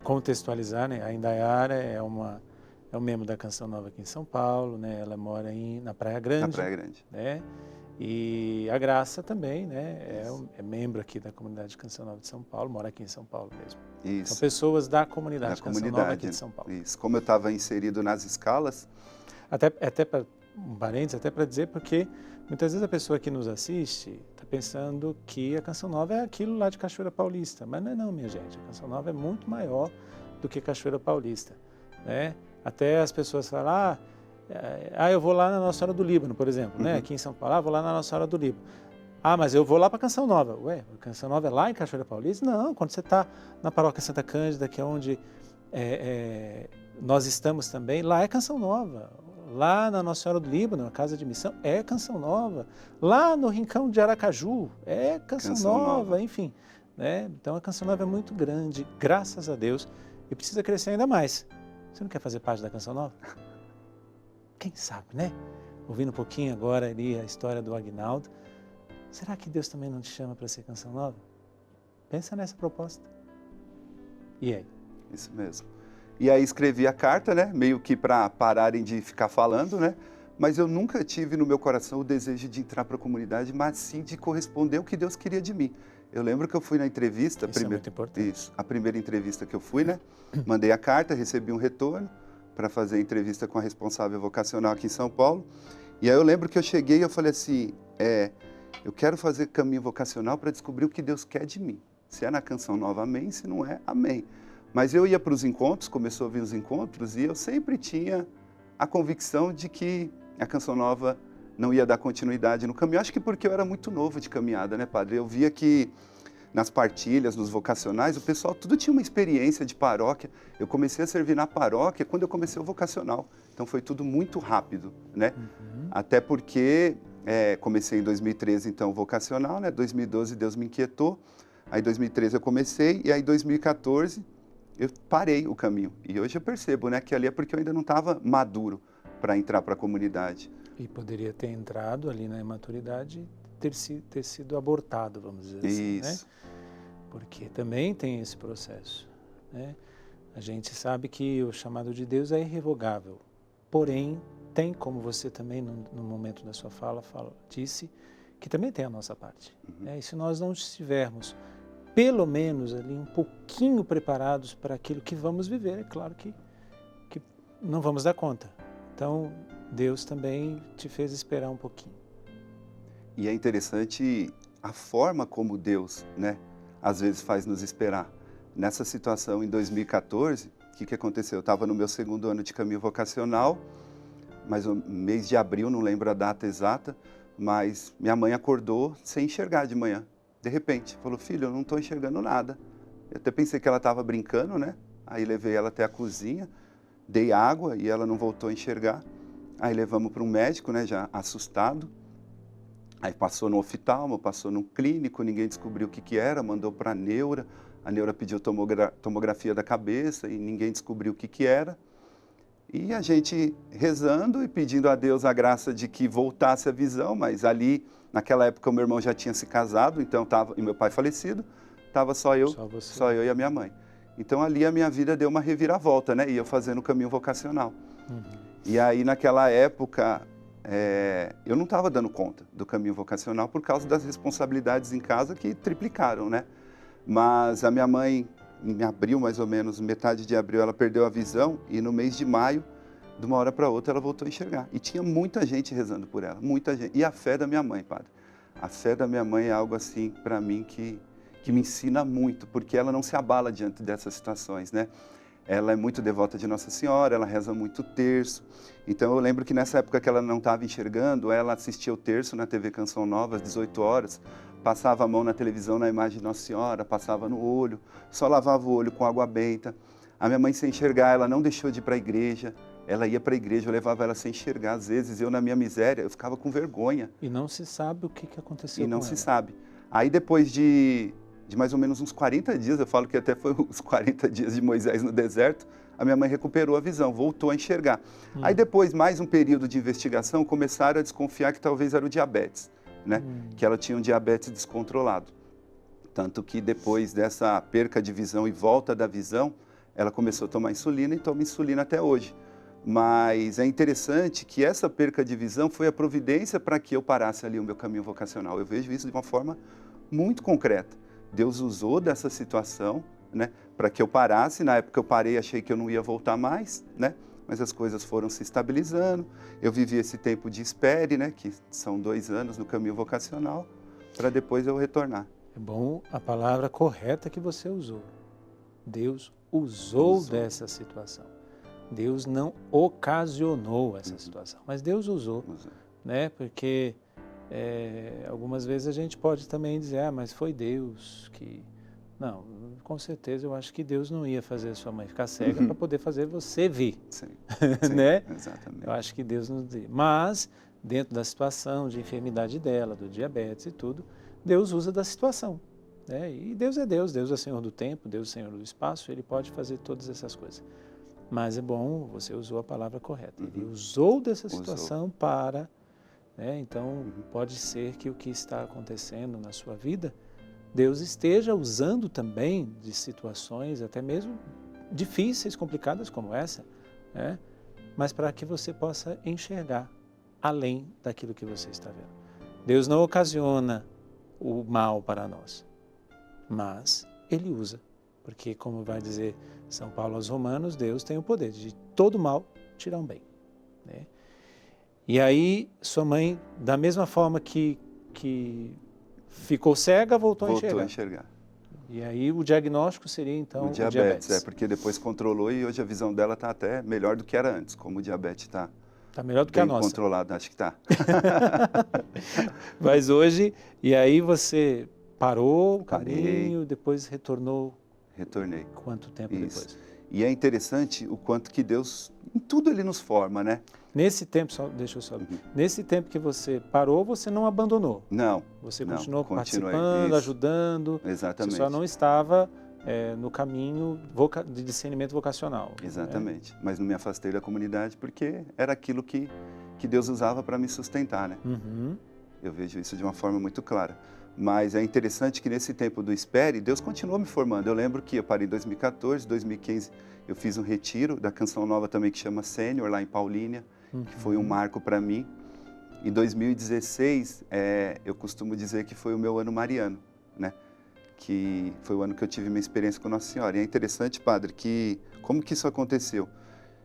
contextualizar, né? A Indaiara é um membro da Canção Nova aqui em São Paulo, né? Ela mora na Praia Grande. Na Praia Grande. Né? E a Graça também, né? É membro aqui da comunidade Canção Nova de São Paulo, mora aqui em São Paulo mesmo. Isso. São pessoas da comunidade Canção Nova aqui de São Paulo. Isso. Como eu estava inserido nas escalas... Até para um parênteses, até para dizer, porque muitas vezes a pessoa que nos assiste está pensando que a Canção Nova é aquilo lá de Cachoeira Paulista. Mas não, minha gente. A Canção Nova é muito maior do que Cachoeira Paulista, né? Até as pessoas falam, eu vou lá na Nossa Senhora do Líbano, por exemplo, né? Aqui em São Paulo, vou lá na Nossa Senhora do Líbano. Mas eu vou lá para a Canção Nova. Ué, a Canção Nova é lá em Cachoeira Paulista? Não, quando você está na Paróquia Santa Cândida, que é onde nós estamos também, lá é Canção Nova. Lá na Nossa Senhora do Líbano, a Casa de Missão, é Canção Nova. Lá no Rincão de Aracaju, é Canção Nova, enfim. Né? Então a Canção Nova é muito grande, graças a Deus, e precisa crescer ainda mais. Você não quer fazer parte da Canção Nova? Quem sabe, né? Ouvindo um pouquinho agora ali a história do Aguinaldo, será que Deus também não te chama para ser Canção Nova? Pensa nessa proposta. E aí? Isso mesmo. E aí escrevi a carta, né? Meio que para pararem de ficar falando, né? Mas eu nunca tive no meu coração o desejo de entrar para a comunidade, mas sim de corresponder ao que Deus queria de mim. Eu lembro que eu fui na entrevista... Isso é muito importante. Isso, a primeira entrevista que eu fui, né? Mandei a carta, recebi um retorno para fazer a entrevista com a responsável vocacional aqui em São Paulo. E aí eu lembro que eu cheguei e eu falei assim, eu quero fazer caminho vocacional para descobrir o que Deus quer de mim. Se é na Canção Nova, amém. Se não é, amém. Mas eu ia para os encontros, começou a vir os encontros, e eu sempre tinha a convicção de que a Canção Nova não ia dar continuidade no caminho. Acho que porque eu era muito novo de caminhada, né, padre? Eu via que nas partilhas, nos vocacionais, o pessoal tudo tinha uma experiência de paróquia. Eu comecei a servir na paróquia quando eu comecei o vocacional. Então foi tudo muito rápido, né? Até porque comecei em 2013, então, o vocacional, né? 2012 Deus me inquietou. Aí em 2013 eu comecei, e aí em 2014... eu parei o caminho. E hoje eu percebo, né, que ali é porque eu ainda não estava maduro para entrar para a comunidade. E poderia ter entrado ali na imaturidade e ter sido abortado, vamos dizer assim, Isso. né? Porque também tem esse processo, né? A gente sabe que o chamado de Deus é irrevogável. Porém, tem, como você também, no momento da sua fala disse, que também tem a nossa parte. Né? E se nós não estivermos pelo menos ali um pouquinho preparados para aquilo que vamos viver, é claro que não vamos dar conta. Então, Deus também te fez esperar um pouquinho. E é interessante a forma como Deus, né, às vezes faz nos esperar. Nessa situação, em 2014, o que aconteceu? Eu estava no meu segundo ano de caminho vocacional, mas no mês de abril, não lembro a data exata, mas minha mãe acordou sem enxergar de manhã. De repente, falou, filho, eu não estou enxergando nada. Eu até pensei que ela estava brincando, né? Aí levei ela até a cozinha, dei água e ela não voltou a enxergar. Aí levamos para um médico, né, já assustado. Aí passou no oftalmo, passou no clínico, ninguém descobriu o que que era, mandou para a neura pediu tomografia da cabeça e ninguém descobriu o que que era. E a gente rezando e pedindo a Deus a graça de que voltasse a visão, mas ali, naquela época, o meu irmão já tinha se casado, então e meu pai falecido, estava só eu e a minha mãe. Então ali a minha vida deu uma reviravolta, né? E eu fazendo o caminho vocacional. E aí naquela época eu não estava dando conta do caminho vocacional por causa das responsabilidades em casa que triplicaram, né? Mas a minha mãe, em abril mais ou menos, metade de abril, ela perdeu a visão e no mês de maio, de uma hora para outra, ela voltou a enxergar. E tinha muita gente rezando por ela, muita gente. E a fé da minha mãe, padre. A fé da minha mãe é algo assim, para mim, que me ensina muito, porque ela não se abala diante dessas situações, né? Ela é muito devota de Nossa Senhora, ela reza muito o terço. Então eu lembro que nessa época que ela não estava enxergando, ela assistia o terço na TV Canção Nova às 18 horas, passava a mão na televisão na imagem de Nossa Senhora, passava no olho, só lavava o olho com água benta. A minha mãe sem enxergar, ela não deixou de ir para a igreja, ela ia para a igreja, eu levava ela sem enxergar. Às vezes eu, na minha miséria, eu ficava com vergonha. E não se sabe o que aconteceu com ela. E não se sabe. Aí depois de mais ou menos uns 40 dias, eu falo que até foi os 40 dias de Moisés no deserto, a minha mãe recuperou a visão, voltou a enxergar. Aí depois, mais um período de investigação, começaram a desconfiar que talvez era o diabetes, né? Que ela tinha um diabetes descontrolado. Tanto que depois dessa perca de visão e volta da visão, ela começou a tomar insulina e toma insulina até hoje. Mas é interessante que essa perca de visão foi a providência para que eu parasse ali o meu caminho vocacional. Eu vejo isso de uma forma muito concreta. Deus usou dessa situação, né, para que eu parasse. Na época eu parei, achei que eu não ia voltar mais, né, mas as coisas foram se estabilizando. Eu vivi esse tempo de espere, né, que são 2 anos no caminho vocacional, para depois eu retornar. É bom a palavra correta que você usou. Deus usou dessa situação. Deus não ocasionou essa situação, mas Deus usou, né, porque algumas vezes a gente pode também dizer, mas foi Deus que... Não, com certeza eu acho que Deus não ia fazer a sua mãe ficar cega para poder fazer você ver, sim, né? Exatamente. Eu acho que Deus não... Mas, dentro da situação de enfermidade dela, do diabetes e tudo, Deus usa da situação, né? E Deus é Deus, Deus é Senhor do tempo, Deus é Senhor do espaço, Ele pode fazer todas essas coisas. Mas é bom, você usou a palavra correta. Ele usou dessa situação para... Né? Então, pode ser que o que está acontecendo na sua vida, Deus esteja usando também de situações até mesmo difíceis, complicadas como essa, né? Mas para que você possa enxergar além daquilo que você está vendo. Deus não ocasiona o mal para nós, mas Ele usa, porque como vai dizer São Paulo aos Romanos, Deus tem o poder de todo mal tirar um bem, né? E aí, sua mãe, da mesma forma que ficou cega, voltou a enxergar. E aí, o diagnóstico seria, então, o diabetes. Porque depois controlou e hoje a visão dela está até melhor do que era antes, como o diabetes está. Está melhor do que a nossa. Controlado, acho que está. Mas hoje, e aí você parou o caminho, depois retornou? Retornei. Quanto tempo depois? E é interessante o quanto que Deus, em tudo Ele nos forma, né? Nesse tempo, deixa eu só... Nesse tempo que você parou, você não abandonou? Não. Você continuou participando, ajudando? Exatamente. Você só não estava no caminho de discernimento vocacional. Exatamente. Né? Mas não me afastei da comunidade porque era aquilo que Deus usava para me sustentar, né? Eu vejo isso de uma forma muito clara. Mas é interessante que nesse tempo do espere, Deus continuou me formando. Eu lembro que eu parei em 2014, 2015, eu fiz um retiro da Canção Nova também que chama Sênior, lá em Paulínia, que foi um marco para mim. Em 2016, eu costumo dizer que foi o meu ano mariano, né? Que foi o ano que eu tive minha experiência com Nossa Senhora. E é interessante, padre, que como que isso aconteceu?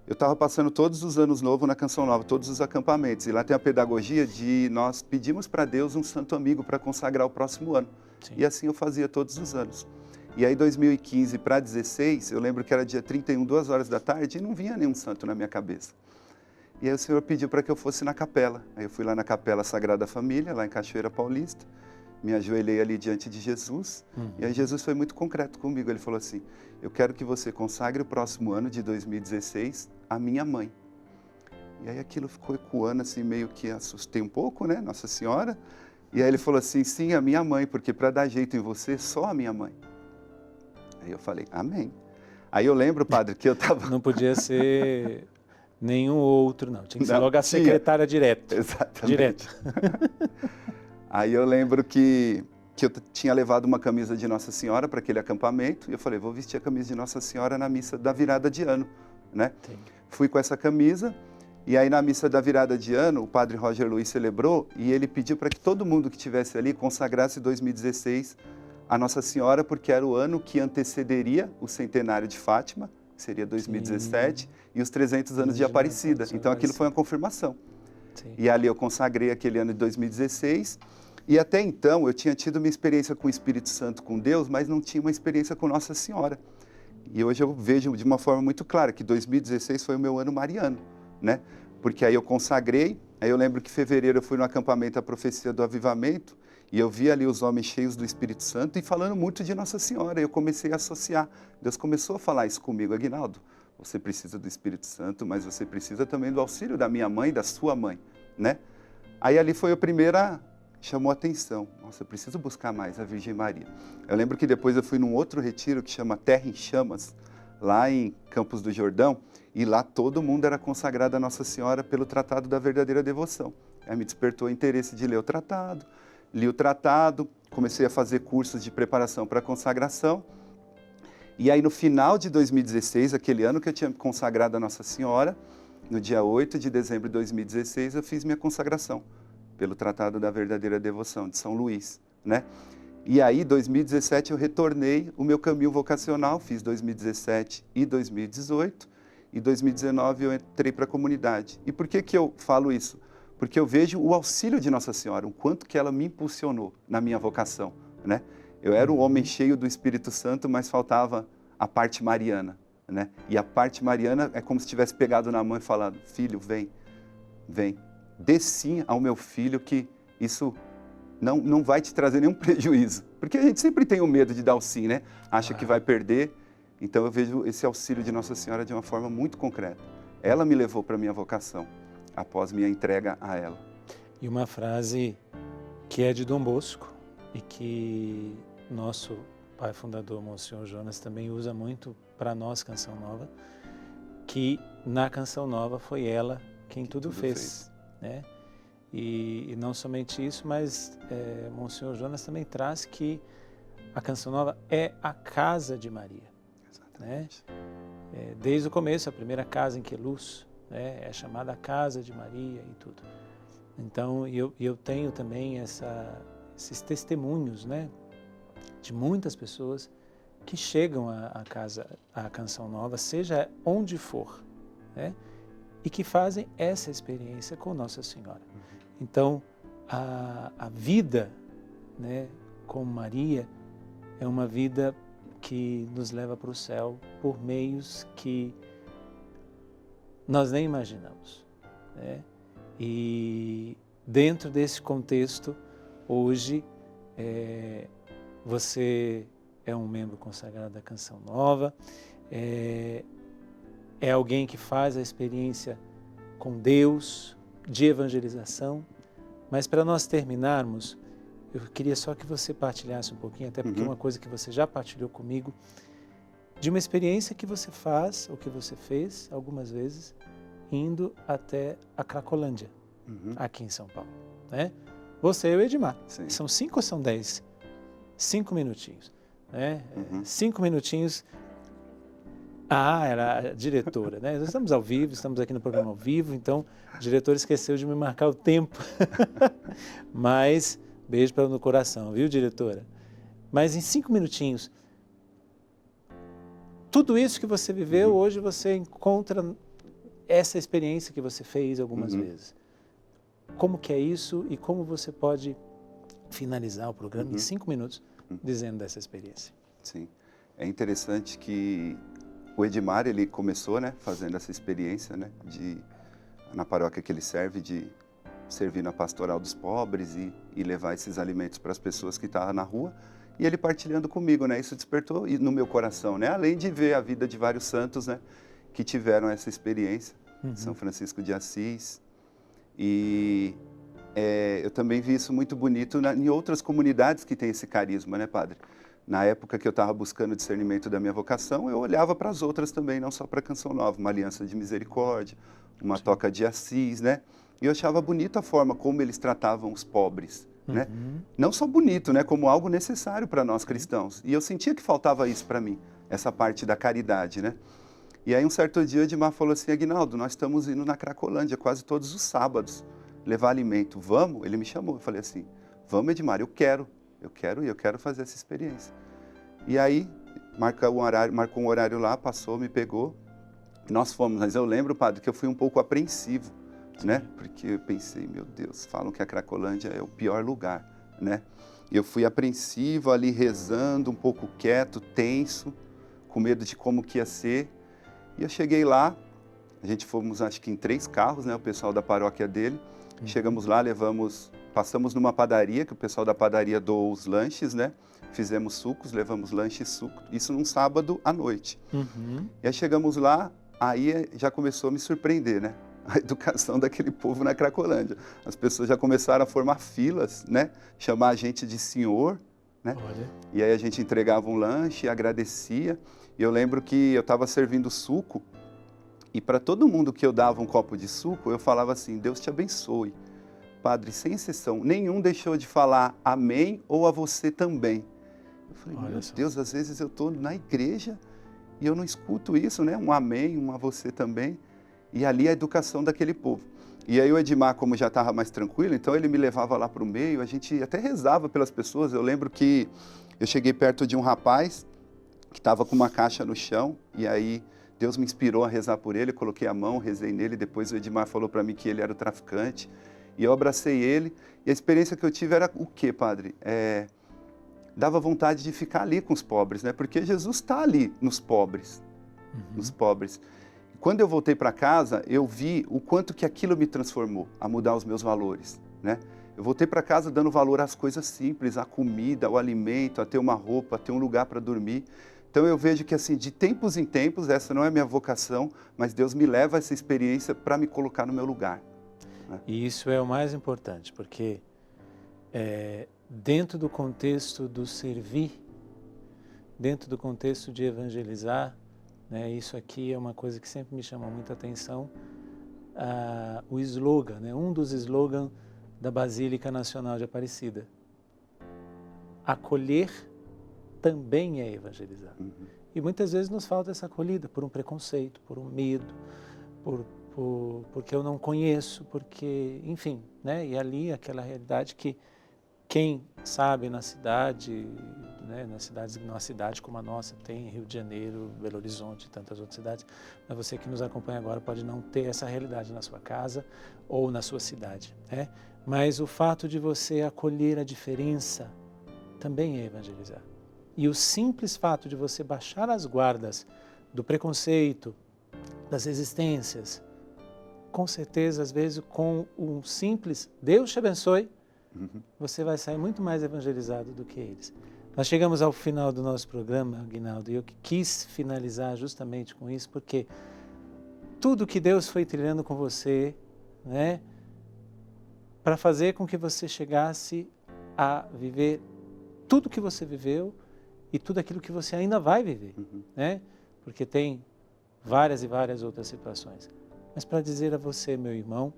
Eu estava passando todos os anos novos na Canção Nova, todos os acampamentos. E lá tem a pedagogia de nós pedimos para Deus um santo amigo para consagrar o próximo ano. Sim. E assim eu fazia todos os anos. E aí, 2015 para 2016, eu lembro que era dia 31, 2 horas da tarde, e não vinha nenhum santo na minha cabeça. E aí o Senhor pediu para que eu fosse na capela. Aí eu fui lá na Capela Sagrada Família, lá em Cachoeira Paulista. Me ajoelhei ali diante de Jesus. E aí Jesus foi muito concreto comigo. Ele falou assim, eu quero que você consagre o próximo ano de 2016 à minha mãe. E aí aquilo ficou ecoando assim, meio que assustei um pouco, né, Nossa Senhora. E aí ele falou assim, sim, a minha mãe, porque para dar jeito em você, só a minha mãe. Aí eu falei, amém. Aí eu lembro, padre, que eu estava... Não podia ser nenhum outro, não. Tinha que ser Não, logo a tinha. secretária direto. Exatamente. Direto. Aí eu lembro que eu tinha levado uma camisa de Nossa Senhora para aquele acampamento, e eu falei, vou vestir a camisa de Nossa Senhora na missa da virada de ano, né? Sim. Fui com essa camisa, e aí na missa da virada de ano, o padre Roger Luiz celebrou, e ele pediu para que todo mundo que estivesse ali consagrasse 2016 a Nossa Senhora, porque era o ano que antecederia o centenário de Fátima, que seria 2017, e os 300 anos de Aparecida. Então aquilo foi uma confirmação. Sim. E ali eu consagrei aquele ano de 2016, e até então eu tinha tido uma experiência com o Espírito Santo, com Deus, mas não tinha uma experiência com Nossa Senhora. E hoje eu vejo de uma forma muito clara que 2016 foi o meu ano mariano, né? Porque aí eu consagrei, aí eu lembro que em fevereiro eu fui no acampamento A Profecia do Avivamento, e eu vi ali os homens cheios do Espírito Santo e falando muito de Nossa Senhora. E eu comecei a associar. Deus começou a falar isso comigo, Aguinaldo, você precisa do Espírito Santo, mas você precisa também do auxílio da minha mãe e da sua mãe, né? Aí ali foi a primeira, chamou a atenção. Nossa, eu preciso buscar mais a Virgem Maria. Eu lembro que depois eu fui num outro retiro que chama Terra em Chamas, lá em Campos do Jordão, e lá todo mundo era consagrado a Nossa Senhora pelo Tratado da Verdadeira Devoção. Aí me despertou o interesse de ler o tratado, li o tratado, comecei a fazer cursos de preparação para a consagração. E aí no final de 2016, aquele ano que eu tinha consagrado a Nossa Senhora, no dia 8 de dezembro de 2016, eu fiz minha consagração pelo Tratado da Verdadeira Devoção de São Luís, né? E aí, em 2017, eu retornei o meu caminho vocacional, fiz 2017 e 2018, e 2019 eu entrei para a comunidade. E por que eu falo isso? Porque eu vejo o auxílio de Nossa Senhora, o quanto que ela me impulsionou na minha vocação, né? Eu era um homem cheio do Espírito Santo, mas faltava a parte mariana, né? E a parte mariana é como se tivesse pegado na mão e falado, filho, vem, vem, dê sim ao meu filho que isso não vai te trazer nenhum prejuízo. Porque a gente sempre tem o medo de dar o sim, né? Acha que vai perder. Então eu vejo esse auxílio de Nossa Senhora de uma forma muito concreta. Ela me levou para a minha vocação, após minha entrega a ela. E uma frase que é de Dom Bosco e que nosso pai fundador, Monsenhor Jonas, também usa muito para nós, Canção Nova, que na Canção Nova foi ela quem tudo fez, né? E não somente isso, mas Monsenhor Jonas também traz que a Canção Nova é a casa de Maria. Exatamente. Né? Desde o começo, a primeira casa em Queluz, né? É chamada a casa de Maria e tudo. Então, eu tenho também esses testemunhos, né? De muitas pessoas que chegam à casa, à Canção Nova, seja onde for, né? E que fazem essa experiência com Nossa Senhora. Então, a vida, né, com Maria é uma vida que nos leva para o céu por meios que nós nem imaginamos, né? E dentro desse contexto, hoje, você é um membro consagrado da Canção Nova, é alguém que faz a experiência com Deus, de evangelização, mas para nós terminarmos, eu queria só que você partilhasse um pouquinho, até porque é uma coisa que você já partilhou comigo, de uma experiência que você faz, ou que você fez algumas vezes, indo até a Cracolândia, aqui em São Paulo, né? Você e o Edmar. Sim. São 5 ou são 10? 5 minutinhos, né? 5 minutinhos. Ah, era a diretora, né? Nós estamos ao vivo, estamos aqui no programa ao vivo, então o diretor esqueceu de me marcar o tempo. Mas, beijo para no coração, viu, diretora? Mas em 5 minutinhos, tudo isso que você viveu, hoje você encontra essa experiência que você fez algumas vezes. Como que é isso e como você pode finalizar o programa em 5 minutos dizendo dessa experiência? Sim, é interessante que o Edmar, ele começou, né, fazendo essa experiência, né, na paróquia que ele serve, de servir na pastoral dos pobres e levar esses alimentos para as pessoas que estavam na rua, e ele partilhando comigo, né, isso despertou no meu coração, né, além de ver a vida de vários santos, né, que tiveram essa experiência. São Francisco de Assis. E eu também vi isso muito bonito em outras comunidades que têm esse carisma, né, padre? Na época que eu estava buscando o discernimento da minha vocação, eu olhava para as outras também, não só para a Canção Nova, uma Aliança de Misericórdia, uma Toca de Assis, né? E eu achava bonita a forma como eles tratavam os pobres, né? Não só bonito, né, como algo necessário para nós cristãos. E eu sentia que faltava isso para mim, essa parte da caridade, né? E aí um certo dia o Edmar falou assim: Aguinaldo, nós estamos indo na Cracolândia quase todos os sábados levar alimento. Vamos? Ele me chamou. Eu falei assim: vamos, Edmar, eu quero ir, eu quero fazer essa experiência. E aí marcou um horário lá, passou, me pegou, e nós fomos. Mas eu lembro, padre, que eu fui um pouco apreensivo, né? Porque eu pensei, meu Deus, falam que a Cracolândia é o pior lugar, né? E eu fui apreensivo ali, rezando, um pouco quieto, tenso, com medo de como que ia ser. E eu cheguei lá, a gente fomos acho que em 3 carros, né? O pessoal da paróquia dele. Chegamos lá, passamos numa padaria, que o pessoal da padaria doou os lanches, né? Fizemos sucos, levamos lanche e suco, isso num sábado à noite. E aí chegamos lá, aí já começou a me surpreender, né? A educação daquele povo na Cracolândia. As pessoas já começaram a formar filas, né? Chamar a gente de senhor, né? Olha. E aí a gente entregava um lanche, agradecia. E eu lembro que eu estava servindo suco, e para todo mundo que eu dava um copo de suco, eu falava assim: Deus te abençoe. Padre, sem exceção, nenhum deixou de falar amém ou a você também. Eu falei, meu Deus, às vezes eu estou na igreja e eu não escuto isso, né? Um amém, um a você também. E ali a educação daquele povo. E aí o Edmar, como já estava mais tranquilo, então ele me levava lá para o meio, a gente até rezava pelas pessoas. Eu lembro que eu cheguei perto de um rapaz que estava com uma caixa no chão, e aí Deus me inspirou a rezar por ele, eu coloquei a mão, rezei nele, depois o Edmar falou para mim que ele era o traficante, e eu abracei ele, e a experiência que eu tive era o quê, padre? Dava vontade de ficar ali com os pobres, né? Porque Jesus está ali nos pobres, nos pobres. Quando eu voltei para casa, eu vi o quanto que aquilo me transformou, a mudar os meus valores, né? Eu voltei para casa dando valor às coisas simples, à comida, ao alimento, a ter uma roupa, a ter um lugar para dormir. Então eu vejo que assim, de tempos em tempos, essa não é a minha vocação, mas Deus me leva a essa experiência para me colocar no meu lugar, né? E isso é o mais importante, porque dentro do contexto do servir, dentro do contexto de evangelizar, né, isso aqui é uma coisa que sempre me chama muita atenção, o slogan, né, um dos slogans da Basílica Nacional de Aparecida: acolher também é evangelizar. E muitas vezes nos falta essa acolhida por um preconceito, por um medo, porque eu não conheço, porque, enfim, né? E ali aquela realidade que quem sabe na cidade, né, numa cidade como a nossa, tem Rio de Janeiro, Belo Horizonte e tantas outras cidades, mas você que nos acompanha agora pode não ter essa realidade na sua casa ou na sua cidade, né? Mas o fato de você acolher a diferença também é evangelizar. E o simples fato de você baixar as guardas do preconceito, das resistências, com certeza, às vezes, com um simples Deus te abençoe, você vai sair muito mais evangelizado do que eles. Nós chegamos ao final do nosso programa, Aguinaldo, e eu quis finalizar justamente com isso, porque tudo que Deus foi trilhando com você, né, para fazer com que você chegasse a viver tudo que você viveu e tudo aquilo que você ainda vai viver, né? Porque tem várias e várias outras situações. Mas para dizer a você, meu irmão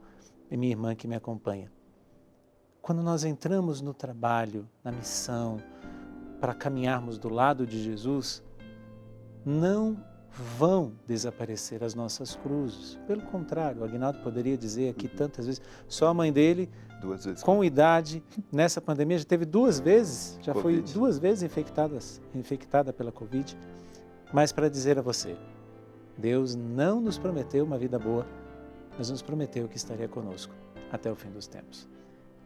e minha irmã que me acompanha, quando nós entramos no trabalho, na missão, para caminharmos do lado de Jesus, não vão desaparecer as nossas cruzes. Pelo contrário, o Aguinaldo poderia dizer aqui tantas vezes, só a mãe dele, 2 vezes com idade, nessa pandemia, já teve 2 vezes, já Covid. foi 2 vezes infectada pela Covid. Mas para dizer a você, Deus não nos prometeu uma vida boa, mas nos prometeu que estaria conosco até o fim dos tempos.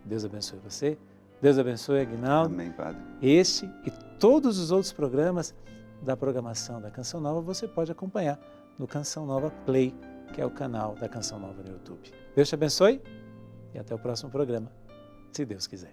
Deus abençoe você, Deus abençoe Aguinaldo. Amém, Padre. Este e todos os outros programas da programação da Canção Nova você pode acompanhar no Canção Nova Play, que é o canal da Canção Nova no YouTube. Deus te abençoe e até o próximo programa, se Deus quiser.